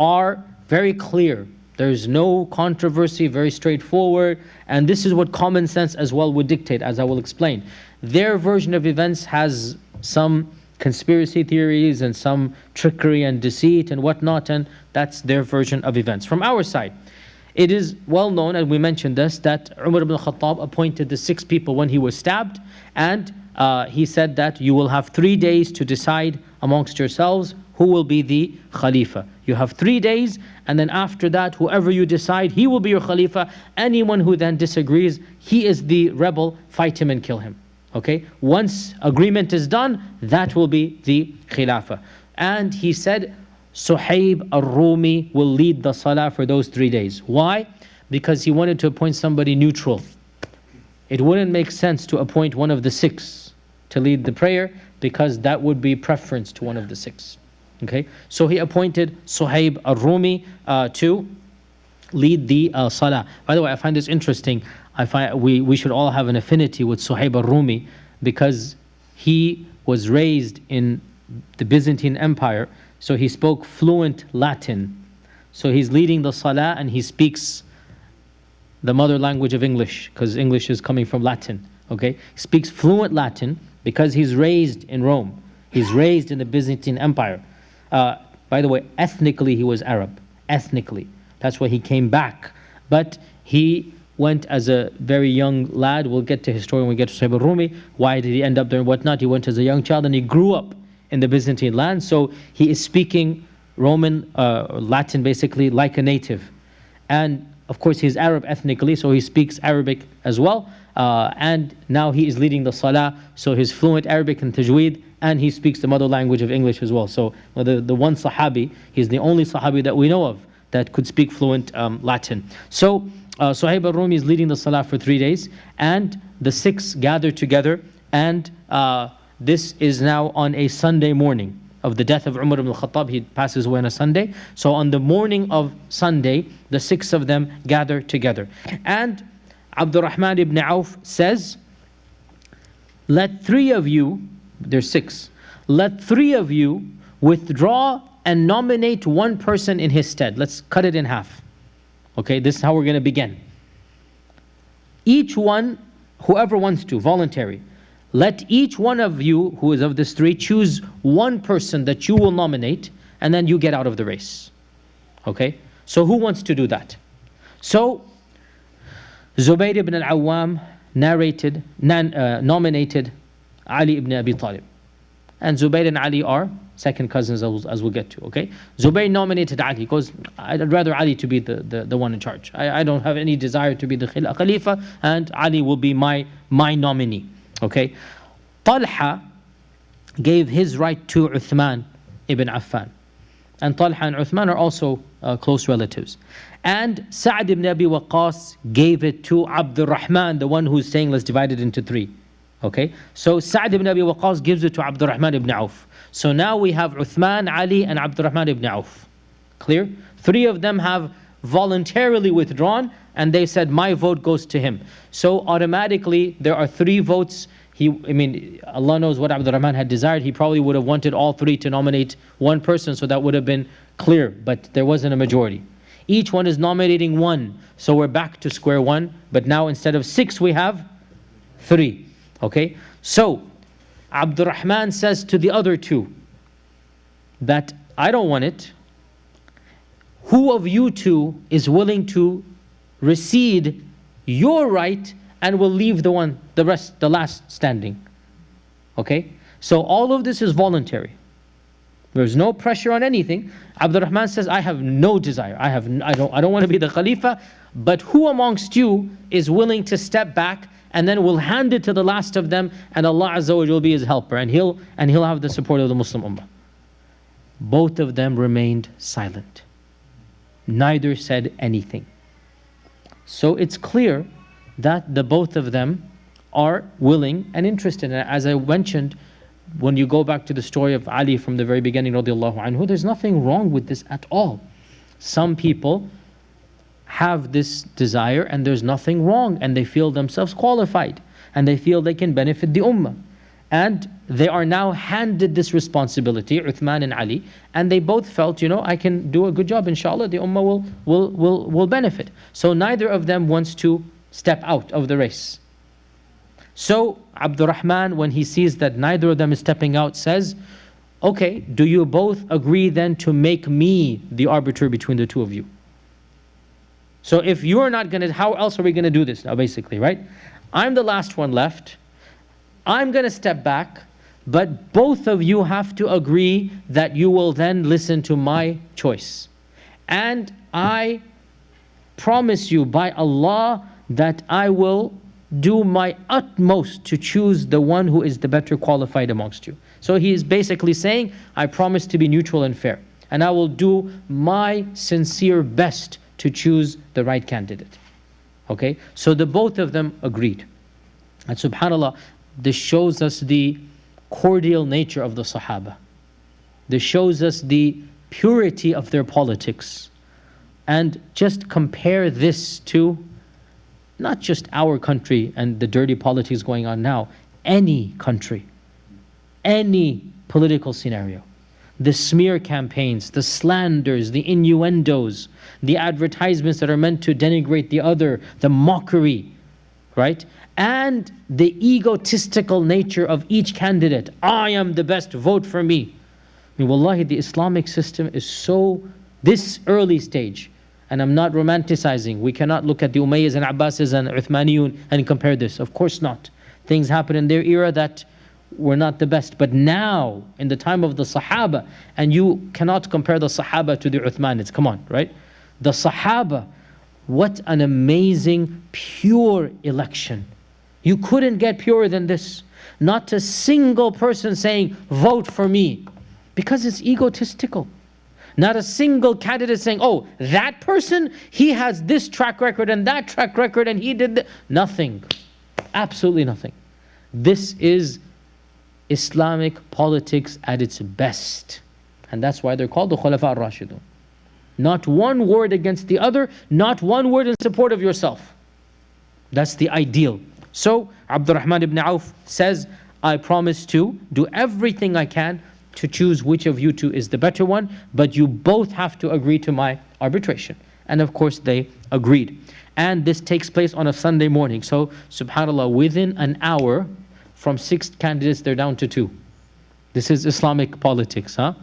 are very clear. There's no controversy, very straightforward, and this is what common sense as well would dictate, as I will explain. Their version of events has some conspiracy theories and some trickery and deceit and whatnot, and that's their version of events. From our side, it is well known, and we mentioned this, that Umar ibn al-Khattab appointed the 6 people when he was stabbed, and he said that you will have 3 days to decide amongst yourselves who will be the Khalifa. You have 3 days, and then after that, whoever you decide, he will be your Khalifa. Anyone who then disagrees, he is the rebel, fight him and kill him. Okay? Once agreement is done, that will be the Khilafah. And he said, Suhaib al-Rumi will lead the salah for those 3 days. Why? Because he wanted to appoint somebody neutral. It wouldn't make sense to appoint one of the 6 to lead the prayer, because that would be preference to one of the 6. Okay? So he appointed Suhaib al-Rumi to lead the salah. By the way, I find this interesting. I find we should all have an affinity with Suhaib al-Rumi, because he was raised in the Byzantine Empire, so he spoke fluent Latin. So he's leading the salah and he speaks the mother language of English, because English is coming from Latin. Okay? He speaks fluent Latin because he's raised in Rome. He's raised in the Byzantine Empire. By the way, ethnically he was Arab. Ethnically. That's why he came back. But he went as a very young lad. We'll get to his story when we get to Suhaib al-Rumi. Why did he end up there and whatnot? He went as a young child and he grew up in the Byzantine land. So he is speaking Roman, Latin basically, like a native. And of course he's Arab ethnically, so he speaks Arabic as well. And now he is leading the salah, so he's fluent Arabic and tajweed, and he speaks the mother language of English as well. So the one Sahabi, he's the only Sahabi that we know of that could speak fluent Latin. So Suhaib al-Rumi is leading the salah for 3 days, and the 6 gather together, and this is now on a Sunday morning of the death of Umar ibn al-Khattab. He passes away on a Sunday. So on the morning of Sunday, the 6 of them gather together. And Abdurrahman ibn Auf says, let 3 of you, there's 6, let 3 of you withdraw and nominate one person in his stead. Let's cut it in half. Okay, this is how we're going to begin. Each one, whoever wants to, voluntary. Let each one of you, who is of this 3, choose one person that you will nominate, and then you get out of the race. Okay? So who wants to do that? So, Zubayr ibn al-Awwam nominated Ali ibn Abi Talib. And Zubayr and Ali are second cousins, as we'll get to, okay? Zubayr nominated Ali. He goes, I'd rather Ali to be the one in charge. I don't have any desire to be the Khalifa, and Ali will be my nominee. Okay, Talha gave his right to Uthman ibn Affan. And Talha and Uthman are also close relatives. And Sa'd ibn Abi Waqqas gave it to Abdurrahman, the one who's saying let's divide it into 3. Okay, so Sa'd ibn Abi Waqqas gives it to Abdurrahman ibn Auf. So now we have Uthman, Ali and Abdurrahman ibn Auf. Clear? 3 of them have voluntarily withdrawn, and they said my vote goes to him. So automatically there are 3 votes. Allah knows what Abdurrahman had desired. He probably would have wanted all 3 to nominate one person, so that would have been clear, but there wasn't a majority. Each one is nominating 1, so we're back to square 1, but now instead of 6 we have 3. Okay, so Abdurrahman says to the other 2 that I don't want it. Who of you 2 is willing to recede your right and will leave the last standing? Okay, so all of this is voluntary. There's no pressure on anything. Abdurrahman says, I have no desire. I don't want to be the Khalifa, but who amongst you is willing to step back, and then we'll hand it to the last of them, and Allah Azza wa Jalla will be his helper, and he'll have the support of the Muslim Ummah. Both of them remained silent. Neither said anything. So it's clear that the both of them are willing and interested. And as I mentioned, when you go back to the story of Ali from the very beginning, radiallahu anhu, there's nothing wrong with this at all. Some people have this desire and there's nothing wrong, and they feel themselves qualified and they feel they can benefit the ummah. And they are now handed this responsibility, Uthman and Ali, and they both felt, I can do a good job, inshallah, the ummah will benefit. So neither of them wants to step out of the race. So Abdurrahman, when he sees that neither of them is stepping out, says, okay, do you both agree then to make me the arbiter between the two of you? So if you're not going to, how else are we going to do this now, basically, right? I'm the last one left. I'm going to step back, but both of you have to agree that you will then listen to my choice. And I promise you by Allah that I will do my utmost to choose the one who is the better qualified amongst you. So he is basically saying, I promise to be neutral and fair, and I will do my sincere best to choose the right candidate. Okay, so the both of them agreed. And subhanAllah, this shows us the cordial nature of the Sahaba. This shows us the purity of their politics. And just compare this to not just our country and the dirty politics going on now, any country, any political scenario. The smear campaigns, the slanders, the innuendos, the advertisements that are meant to denigrate the other, the mockery, right? And the egotistical nature of each candidate. I am the best, vote for me. I mean, wallahi, the Islamic system is so, this early stage, and I'm not romanticizing. We cannot look at the Umayyads and Abbasids and Uthmaniyun and compare this. Of course not. Things happened in their era that were not the best. But now, in the time of the Sahaba, and you cannot compare the Sahaba to the Uthmanids. Come on, right? The Sahaba, what an amazing, pure election. You couldn't get purer than this. Not a single person saying, vote for me. Because it's egotistical. Not a single candidate saying, oh, that person, he has this track record and that track record and he did nothing. Absolutely nothing. This is Islamic politics at its best. And that's why they're called the Khulafaa al-Rashidun. Not one word against the other, not one word in support of yourself. That's the ideal. So Abdurrahman ibn Auf says, I promise to do everything I can to choose which of you two is the better one, but you both have to agree to my arbitration. And of course they agreed. And this takes place on a Sunday morning. So subhanAllah, within an hour, from 6 candidates, they're down to 2. This is Islamic politics, huh?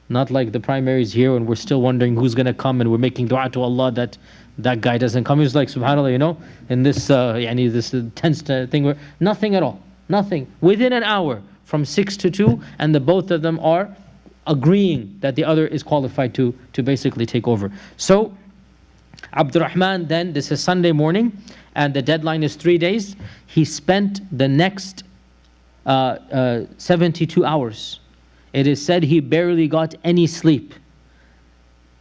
Not like the primaries here when we're still wondering who's going to come and we're making dua to Allah that that guy doesn't come. It's like, subhanAllah, you know, in this, this tense thing, where nothing at all. Nothing. Within an hour, from 6 to 2, and the both of them are agreeing that the other is qualified to basically take over. So, Abdurrahman then, this is Sunday morning, and the deadline is 3 days. He spent the next 72 hours. It is said he barely got any sleep,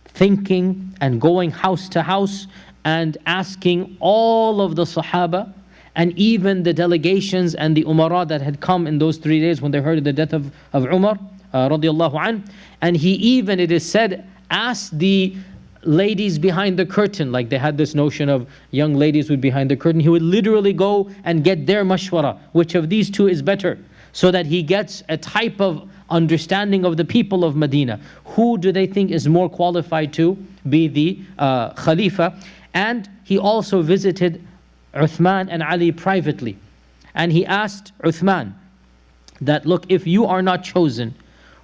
thinking and going house to house and asking all of the Sahaba and even the delegations and the Umara that had come in those 3 days when they heard of the death of Umar radiallahu anh. And he even, it is said, asked the ladies behind the curtain, like they had this notion of young ladies would behind the curtain. He would literally go and get their mashwara, which of these two is better, so that he gets a type of understanding of the people of Medina. Who do they think is more qualified to be the Khalifa? And he also visited Uthman and Ali privately. And he asked Uthman that, look, if you are not chosen,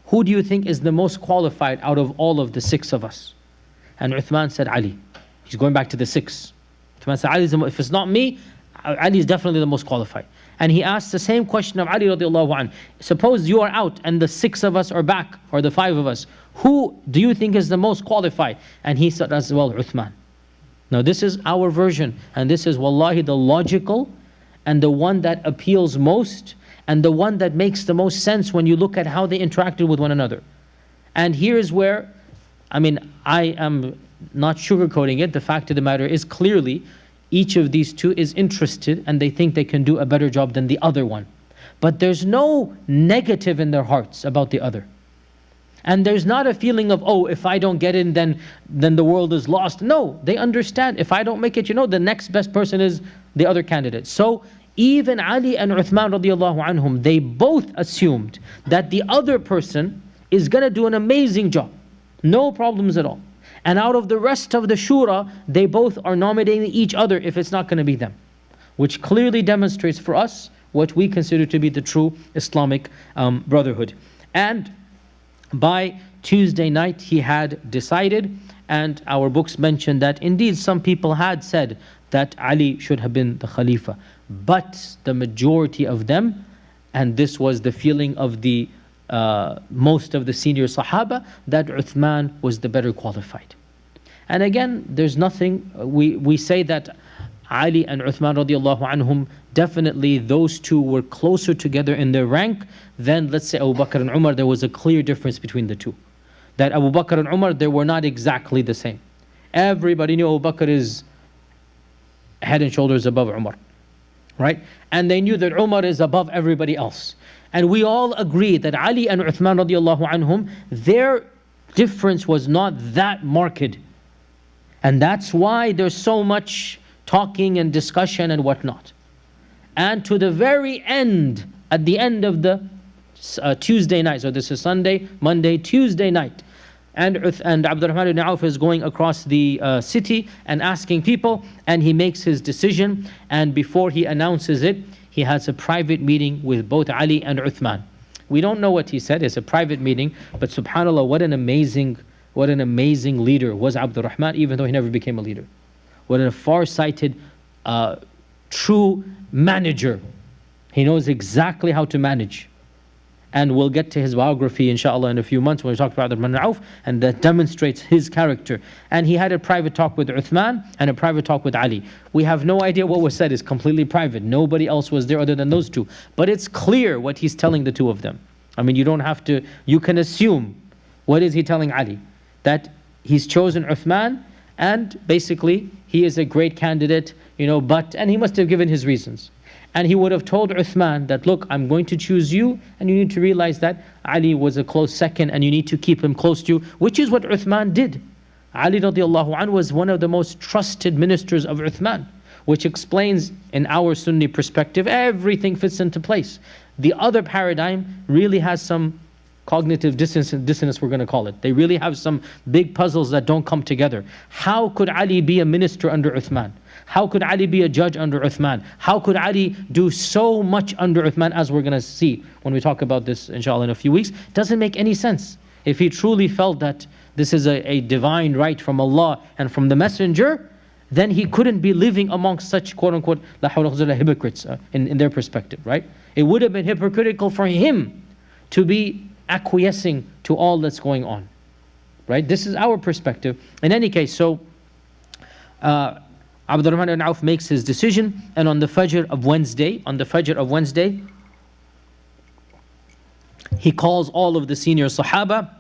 who do you think is the most qualified out of all of the 6 of us? And Uthman said, Ali. He's going back to the 6. Uthman said, Ali, if it's not me, Ali is definitely the most qualified. And he asked the same question of Ali radiallahu anh. Suppose you are out and the 6 of us are back, or the 5 of us. Who do you think is the most qualified? And he said as well, Uthman. Now this is our version, and this is wallahi the logical and the one that appeals most and the one that makes the most sense when you look at how they interacted with one another. And here's where, I mean, I am not sugarcoating it. The fact of the matter is clearly each of these two is interested and they think they can do a better job than the other one. But there's no negative in their hearts about the other. And there's not a feeling of, oh, if I don't get in, then the world is lost. No, they understand. If I don't make it, the next best person is the other candidate. So even Ali and Uthman radiallahu anhum, they both assumed that the other person is going to do an amazing job. No problems at all. And out of the rest of the Shura, they both are nominating each other if it's not going to be them. Which clearly demonstrates for us what we consider to be the true Islamic brotherhood. And by Tuesday night, he had decided, and our books mention that indeed some people had said that Ali should have been the Khalifa. But the majority of them, and this was the feeling of the most of the senior Sahaba, that Uthman was the better qualified. And again, there's nothing, we say that Ali and Uthman radiallahu anhum, definitely those two were closer together in their rank than, let's say, Abu Bakr and Umar. There was a clear difference between the two. That Abu Bakr and Umar, they were not exactly the same. Everybody knew Abu Bakr is head and shoulders above Umar, right? And they knew that Umar is above everybody else. And we all agree that Ali and Uthman radiallahu anhum, their difference was not that marked. And that's why there's so much talking and discussion and whatnot. And to the very end, at the end of the Tuesday night, so this is Sunday, Monday, Tuesday night, and Abdurrahman ibn Auf is going across the city and asking people, and he makes his decision, and before he announces it, he has a private meeting with both Ali and Uthman. We don't know what he said, it's a private meeting, but subhanAllah, what an amazing leader was Abdurrahman, even though he never became a leader. What a far-sighted, true manager. He knows exactly how to manage. And we'll get to his biography inshallah in a few months when we talk about Abdurrahman ibn Auf, and that demonstrates his character. And he had a private talk with Uthman and a private talk with Ali. We have no idea what was said, it's completely private. Nobody else was there other than those two. But it's clear what he's telling the two of them. I mean, you don't have to, you can assume, what is he telling Ali? That he's chosen Uthman, and basically he is a great candidate, and he must have given his reasons. And he would have told Uthman that, look, I'm going to choose you, and you need to realize that Ali was a close second, and you need to keep him close to you, which is what Uthman did. Ali radiallahu anhu was one of the most trusted ministers of Uthman, which explains, in our Sunni perspective, everything fits into place. The other paradigm really has some cognitive dissonance, we're going to call it. They really have some big puzzles that don't come together. How could Ali be a minister under Uthman? How could Ali be a judge under Uthman? How could Ali do so much under Uthman, as we're going to see when we talk about this inshallah in a few weeks? Doesn't make any sense. If he truly felt that this is a divine right from Allah and from the messenger, then he couldn't be living amongst such quote-unquote hypocrites in their perspective, right? It would have been hypocritical for him to be acquiescing to all that's going on, right? This is our perspective. In any case, so Abdurrahman ibn Auf makes his decision, and on the Fajr of Wednesday, he calls all of the senior Sahaba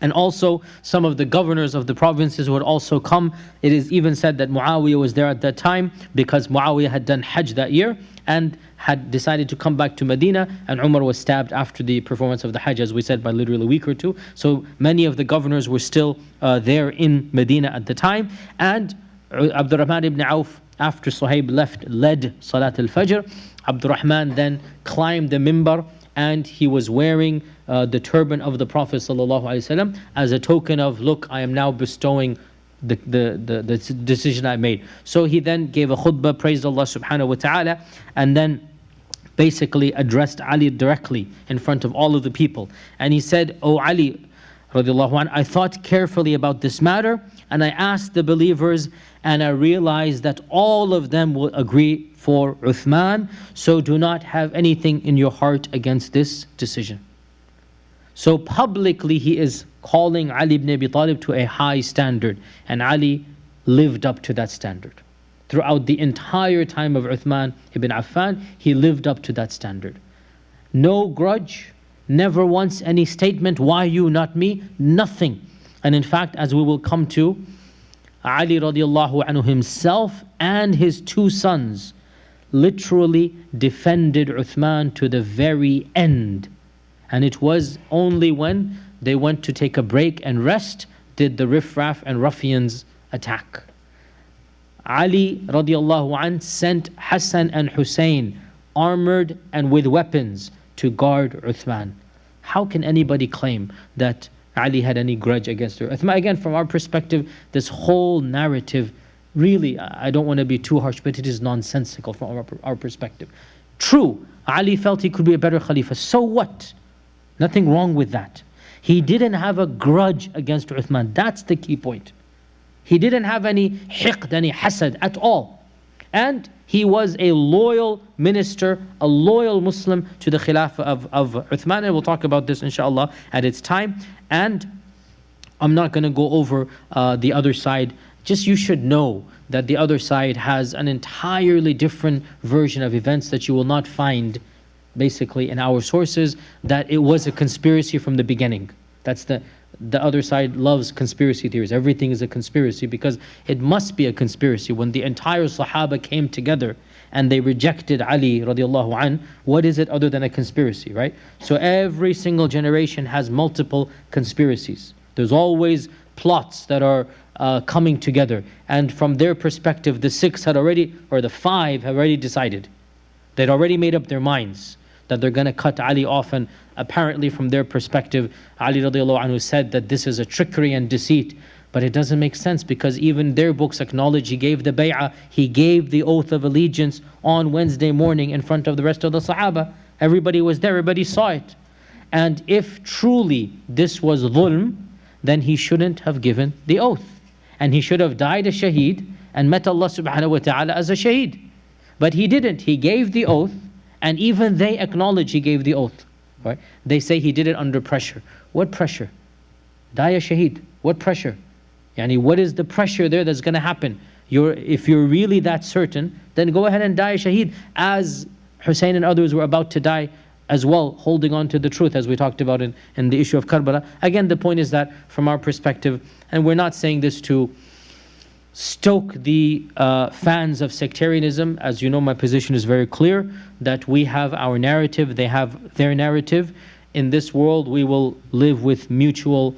and also some of the governors of the provinces who had also come. It is even said that Muawiyah was there at that time because Muawiyah had done Hajj that year and had decided to come back to Medina, and Umar was stabbed after the performance of the Hajj, as we said, by literally a week or two. So many of the governors were still there in Medina at the time, and Abdurrahman ibn Auf, after Suhaib left, led Salat al-Fajr. Abdurrahman then climbed the mimbar, and he was wearing the turban of the Prophet ﷺ as a token of, look, I am now bestowing the decision I made. So he then gave a khutbah, praised Allah subhanahu wa ta'ala, and then basically addressed Ali directly in front of all of the people. And he said, "O Ali, radiallahu anh, I thought carefully about this matter, and I asked the believers, and I realized that all of them will agree for Uthman, so do not have anything in your heart against this decision." So publicly he is calling Ali ibn Abi Talib to a high standard, and Ali lived up to that standard. Throughout the entire time of Uthman ibn Affan, he lived up to that standard. No grudge, never once any statement, why you, not me, nothing. And in fact, as we will come to, Ali radiallahu anhu himself and his two sons literally defended Uthman to the very end. And it was only when they went to take a break and rest did the riffraff and ruffians attack. Ali radiallahu anh sent Hassan and Hussein armored and with weapons to guard Uthman. How can anybody claim that Ali had any grudge against Uthman? Again, from our perspective, this whole narrative, really, I don't want to be too harsh, but it is nonsensical from our perspective. True, Ali felt he could be a better Khalifa. So what? Nothing wrong with that. He didn't have a grudge against Uthman. That's the key point. He didn't have any hiqd, any hasad at all. And he was a loyal minister, a loyal Muslim to the Khilafah of Uthman. And we'll talk about this inshallah at its time. And I'm not going to go over the other side. Just you should know that the other side has an entirely different version of events that you will not find basically in our sources, that it was a conspiracy from the beginning. That's the other side loves conspiracy theories. Everything is a conspiracy because it must be a conspiracy. When the entire Sahaba came together and they rejected Ali radiallahu anh, what is it other than a conspiracy, right? So every single generation has multiple conspiracies. There's always plots that are coming together. And from their perspective, the six had already, or the five have already decided. They'd already made up their minds that they're going to cut Ali off. And apparently from their perspective, Ali radiallahu anhu said that this is a trickery and deceit. But it doesn't make sense because even their books acknowledge he gave the bay'ah, he gave the oath of allegiance on Wednesday morning in front of the rest of the Sahaba. Everybody was there, everybody saw it. And if truly this was dhulm, then he shouldn't have given the oath. And he should have died a shaheed and met Allah subhanahu wa ta'ala as a shaheed. But he didn't. He gave the oath, and even they acknowledge he gave the oath. Right? They say he did it under pressure. What pressure? Die a shaheed. What pressure? Yani, what is the pressure there that's going to happen? If you're really that certain, then go ahead and die a shaheed, as Hussein and others were about to die as well, holding on to the truth, as we talked about in the issue of Karbala. Again, the point is that from our perspective, and we're not saying this to stoke the fans of sectarianism. As you know, my position is very clear, that we have our narrative, they have their narrative. In this world, we will live with mutual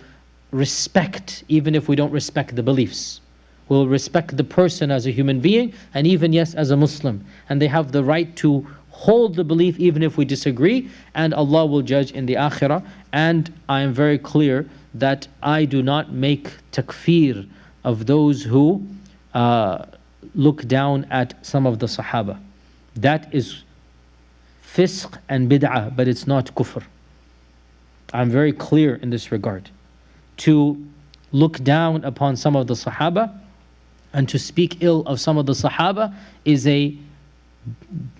respect, even if we don't respect the beliefs. We'll respect the person as a human being, and even, yes, as a Muslim. And they have the right to hold the belief even if we disagree, and Allah will judge in the akhirah. And I am very clear that I do not make takfir of those who look down at some of the Sahaba. That is fisq and bid'ah, but it's not kufr. I'm very clear in this regard. To look down upon some of the Sahaba and to speak ill of some of the Sahaba is a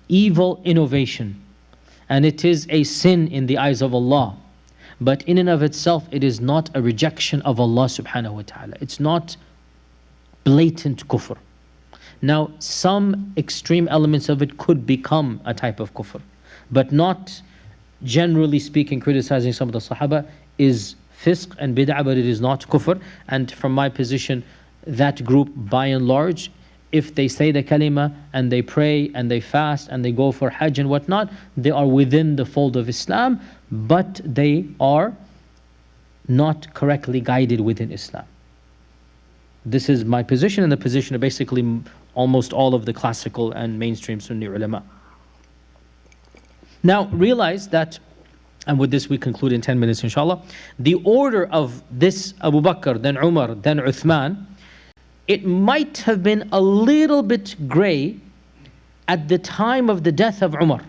evil innovation, and it is a sin in the eyes of Allah. But in and of itself, it is not a rejection of Allah subhanahu wa ta'ala. It's not blatant kufr. Now, some extreme elements of it could become a type of kufr, but not, generally speaking, criticizing some of the Sahaba is fisq and bid'ah, but it is not kufr. And from my position, that group, by and large, if they say the kalima and they pray and they fast and they go for hajj and whatnot, they are within the fold of Islam, but they are not correctly guided within Islam. This is my position and the position of basically almost all of the classical and mainstream Sunni ulama. Now realize that, and with this we conclude in 10 minutes inshallah, the order of this Abu Bakr, then Umar, then Uthman, it might have been a little bit gray at the time of the death of Umar,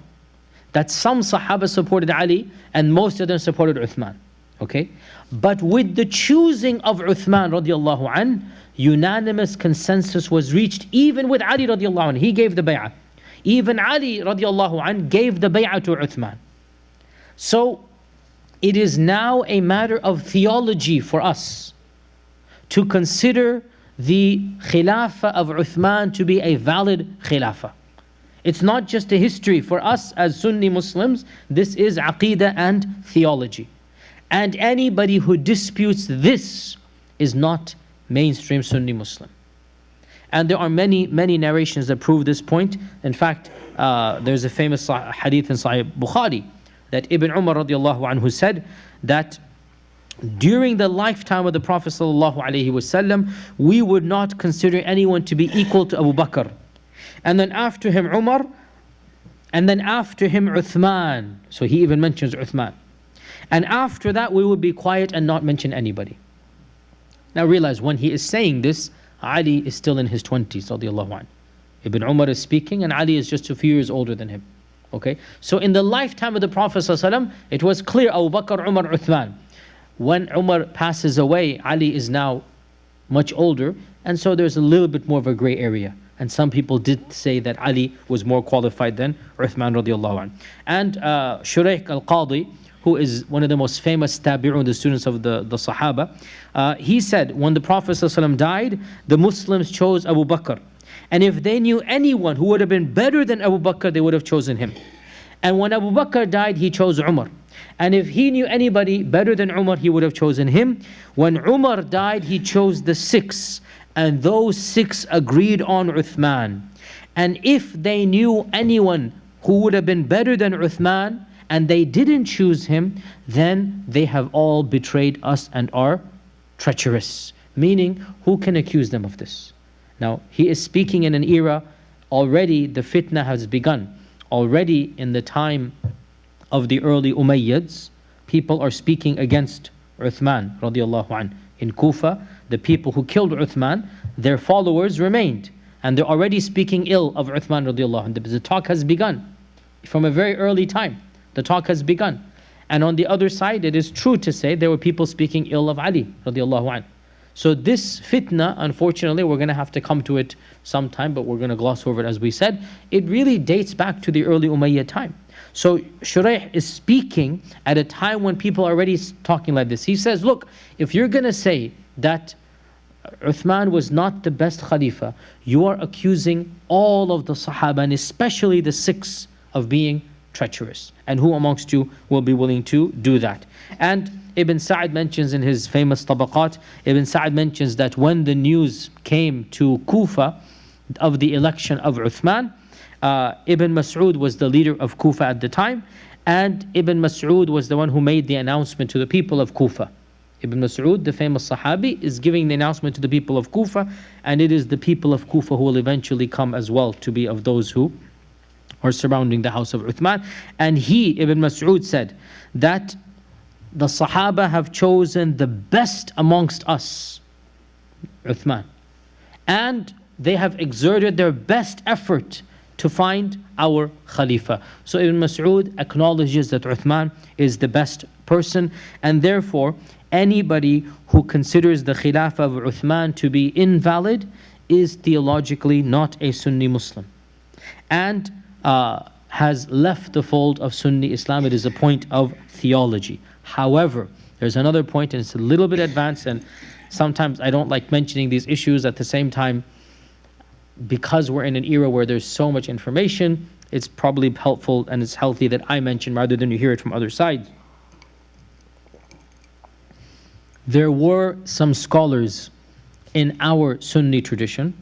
that some Sahaba supported Ali and most of them supported Uthman. Okay? But with the choosing of Uthman radiallahu anh, unanimous consensus was reached, even with Ali radiallahu anh. He gave the bay'ah. Even Ali radiallahu anh gave the bay'ah to Uthman. So it is now a matter of theology for us to consider the Khilafah of Uthman to be a valid Khilafah. It's not just a history. For us as Sunni Muslims, this is Aqeedah and theology. And anybody who disputes this is not mainstream Sunni Muslim. And there are many, many narrations that prove this point. In fact, there's a famous hadith in Sahih Bukhari that Ibn Umar radiallahu anhu said that during the lifetime of the Prophet sallallahu alaihi wasallam, we would not consider anyone to be equal to Abu Bakr. And then after him Umar, and then after him Uthman. So he even mentions Uthman. And after that we would be quiet and not mention anybody. Now realize, when he is saying this, Ali is still in his 20s radiallahu anhu. Ibn Umar is speaking and Ali is just a few years older than him. Okay, so in the lifetime of the Prophet ﷺ, it was clear Abu Bakr, Umar, Uthman. When Umar passes away, Ali is now much older, and so there's a little bit more of a gray area. And some people did say that Ali was more qualified than Uthman radiallahu anh. And Shaykh Qadhi, who is one of the most famous tabi'un, the students of the Sahaba, he said, when the Prophet ﷺ died, the Muslims chose Abu Bakr. And if they knew anyone who would have been better than Abu Bakr, they would have chosen him. And when Abu Bakr died, he chose Umar. And if he knew anybody better than Umar, he would have chosen him. When Umar died, he chose the 6. And those 6 agreed on Uthman. And if they knew anyone who would have been better than Uthman, and they didn't choose him, then they have all betrayed us and are treacherous. Meaning, who can accuse them of this? Now, he is speaking in an era, already the fitna has begun. Already in the time of the early Umayyads, people are speaking against Uthman radiallahu anh. In Kufa, the people who killed Uthman, their followers remained. And they're already speaking ill of Uthman radiallahu anh. The talk has begun. From a very early time, the talk has begun. And on the other side, it is true to say there were people speaking ill of Ali radiallahu anh. So this fitna, unfortunately, we're going to have to come to it sometime, but we're going to gloss over it as we said. It really dates back to the early Umayyad time. So Shuraih is speaking at a time when people are already talking like this. He says, look, if you're going to say that Uthman was not the best Khalifa, you are accusing all of the Sahaba, and especially the 6, of being treacherous. And who amongst you will be willing to do that? And Ibn Sa'd mentions in his famous Tabaqat, Ibn Sa'd mentions that when the news came to Kufa of the election of Uthman, Ibn Mas'ud was the leader of Kufa at the time, and Ibn Mas'ud was the one who made the announcement to the people of Kufa. Ibn Mas'ud, the famous Sahabi, is giving the announcement to the people of Kufa, and it is the people of Kufa who will eventually come as well to be of those who are surrounding the house of Uthman. And he, Ibn Mas'ud, said that the Sahaba have chosen the best amongst us, Uthman, and they have exerted their best effort to find our Khalifa. So Ibn Mas'ud acknowledges that Uthman is the best person, and therefore anybody who considers the Khilafah of Uthman to be invalid is theologically not a Sunni Muslim, and has left the fold of Sunni Islam. It is a point of theology. However, there's another point, and it's a little bit advanced, and sometimes I don't like mentioning these issues. At the same time, because we're in an era where there's so much information, it's probably helpful and it's healthy that I mention rather than you hear it from other sides. There were some scholars in our Sunni tradition,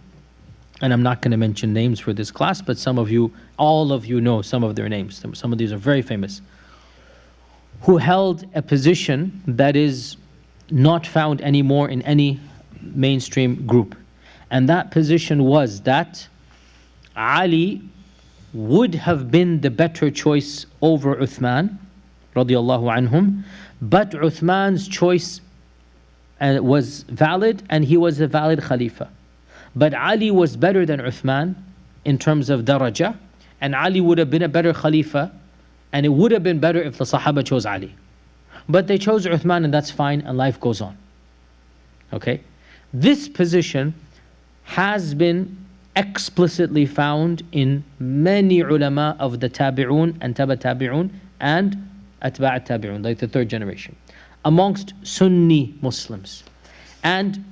and I'm not going to mention names for this class, but some of you, all of you know some of their names. Some of these are very famous, who held a position that is not found anymore in any mainstream group. And that position was that Ali would have been the better choice over Uthman, radiallahu anhum, but Uthman's choice was valid, and he was a valid Khalifa. But Ali was better than Uthman in terms of daraja, and Ali would have been a better Khalifa, and it would have been better if the Sahaba chose Ali. But they chose Uthman, and that's fine, and life goes on. Okay? This position has been explicitly found in many ulama of the tabi'un and taba tabi'un and atba' tabi'un, like the 3rd generation, amongst Sunni Muslims. And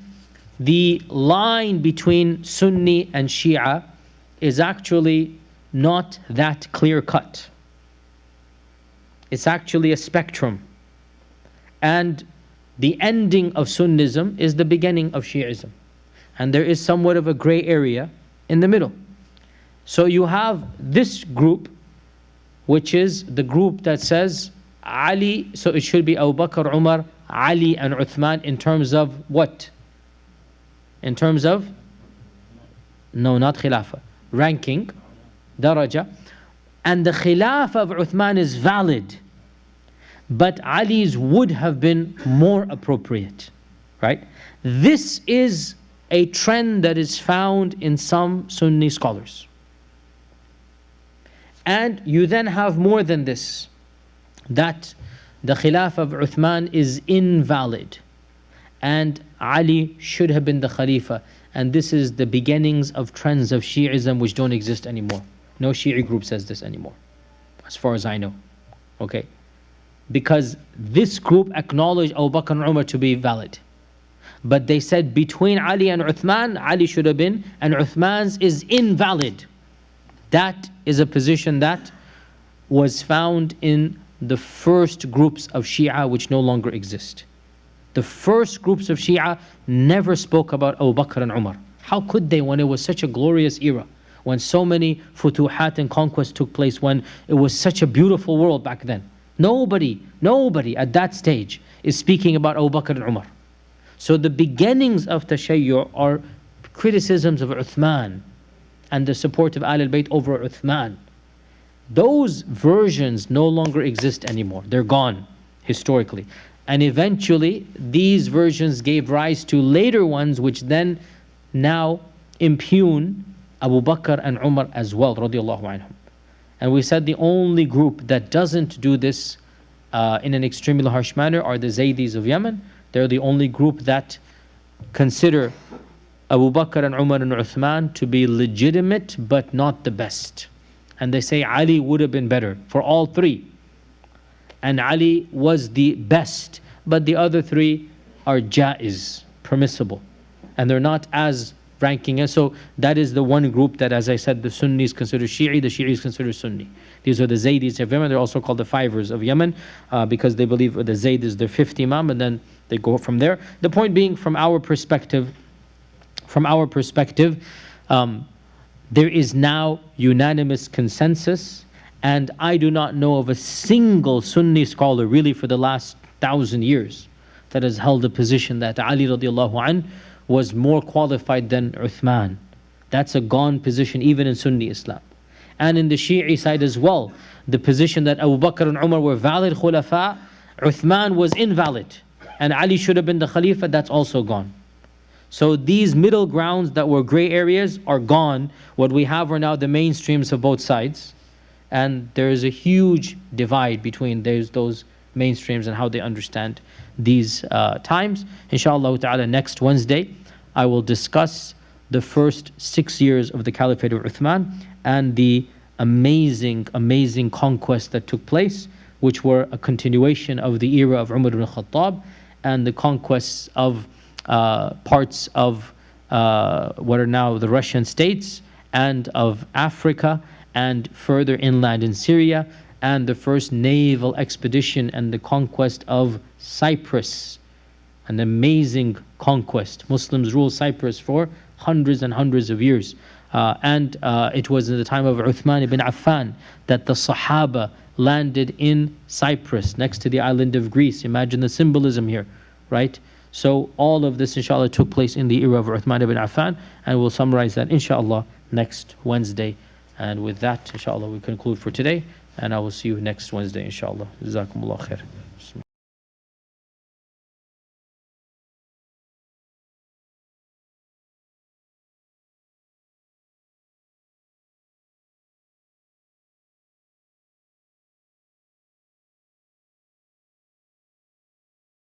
the line between Sunni and Shia is actually not that clear cut. It's actually a spectrum. And the ending of Sunnism is the beginning of Shi'ism. And there is somewhat of a gray area in the middle. So you have this group, which is the group that says Ali, so it should be Abu Bakr, Umar, Ali and Uthman in terms of what? In terms of? No, not Khilafah. Ranking, daraja. And the Khilafah of Uthman is valid, but Ali's would have been more appropriate, right? This is a trend that is found in some Sunni scholars. And you then have more than this, that the Khilafah of Uthman is invalid and Ali should have been the Khalifa. And this is the beginnings of trends of Shi'ism which don't exist anymore. No Shi'i group says this anymore, as far as I know. Okay? Because this group acknowledged Abu Bakr and Umar to be valid. But they said between Ali and Uthman, Ali should have been, and Uthman's is invalid. That is a position that was found in the first groups of Shia which no longer exist. The first groups of Shia never spoke about Abu Bakr and Umar. How could they when it was such a glorious era? When so many futuhat and conquests took place, when it was such a beautiful world back then. Nobody at that stage is speaking about Abu Bakr and Umar. So the beginnings of Tashayyu are criticisms of Uthman and the support of Ahl al-Bayt over Uthman. Those versions no longer exist anymore. They're gone historically. And eventually these versions gave rise to later ones which then now impugn Abu Bakr and Umar as well, radiallahu anhum. And we said the only group that doesn't do this in an extremely harsh manner are the Zaydis of Yemen. They're the only group that consider Abu Bakr and Umar and Uthman to be legitimate but not the best. And they say Ali would have been better for all three. And Ali was the best, but the other three are jaiz, permissible. And they're not as ranking. And so that is the one group that, as I said, the Sunnis consider Shi'i, the Shi'is consider Sunni. These are the Zaydis of Yemen. They're also called the Fivers of Yemen because they believe the Zayd is their fifth Imam, and then they go from there. The point being, from our perspective, there is now unanimous consensus, and I do not know of a single Sunni scholar really for the last 1,000 years that has held a position that Ali radiallahu anh was more qualified than Uthman. That's a gone position even in Sunni Islam. And in the Shi'i side as well, the position that Abu Bakr and Umar were valid Khulafaa, Uthman was invalid, and Ali should have been the Khalifa, that's also gone. So these middle grounds that were gray areas are gone. What we have are now the mainstreams of both sides. And there is a huge divide between those mainstreams and how they understand these times. Inshallah ta'ala, next Wednesday, I will discuss the first 6 years of the Caliphate of Uthman and the amazing conquests that took place, which were a continuation of the era of Umar ibn Khattab and the conquests of parts of what are now the Russian states and of Africa and further inland in Syria, and the first naval expedition and the conquest of Cyprus. An amazing conquest. Muslims ruled Cyprus for hundreds and hundreds of years. And it was in the time of Uthman ibn Affan that the Sahaba landed in Cyprus next to the island of Greece. Imagine the symbolism here, right? So all of this inshallah took place in the era of Uthman ibn Affan, and we'll summarize that inshallah next Wednesday. And with that inshallah we conclude for today, and I will see you next Wednesday inshallah. Jazakumullah khair.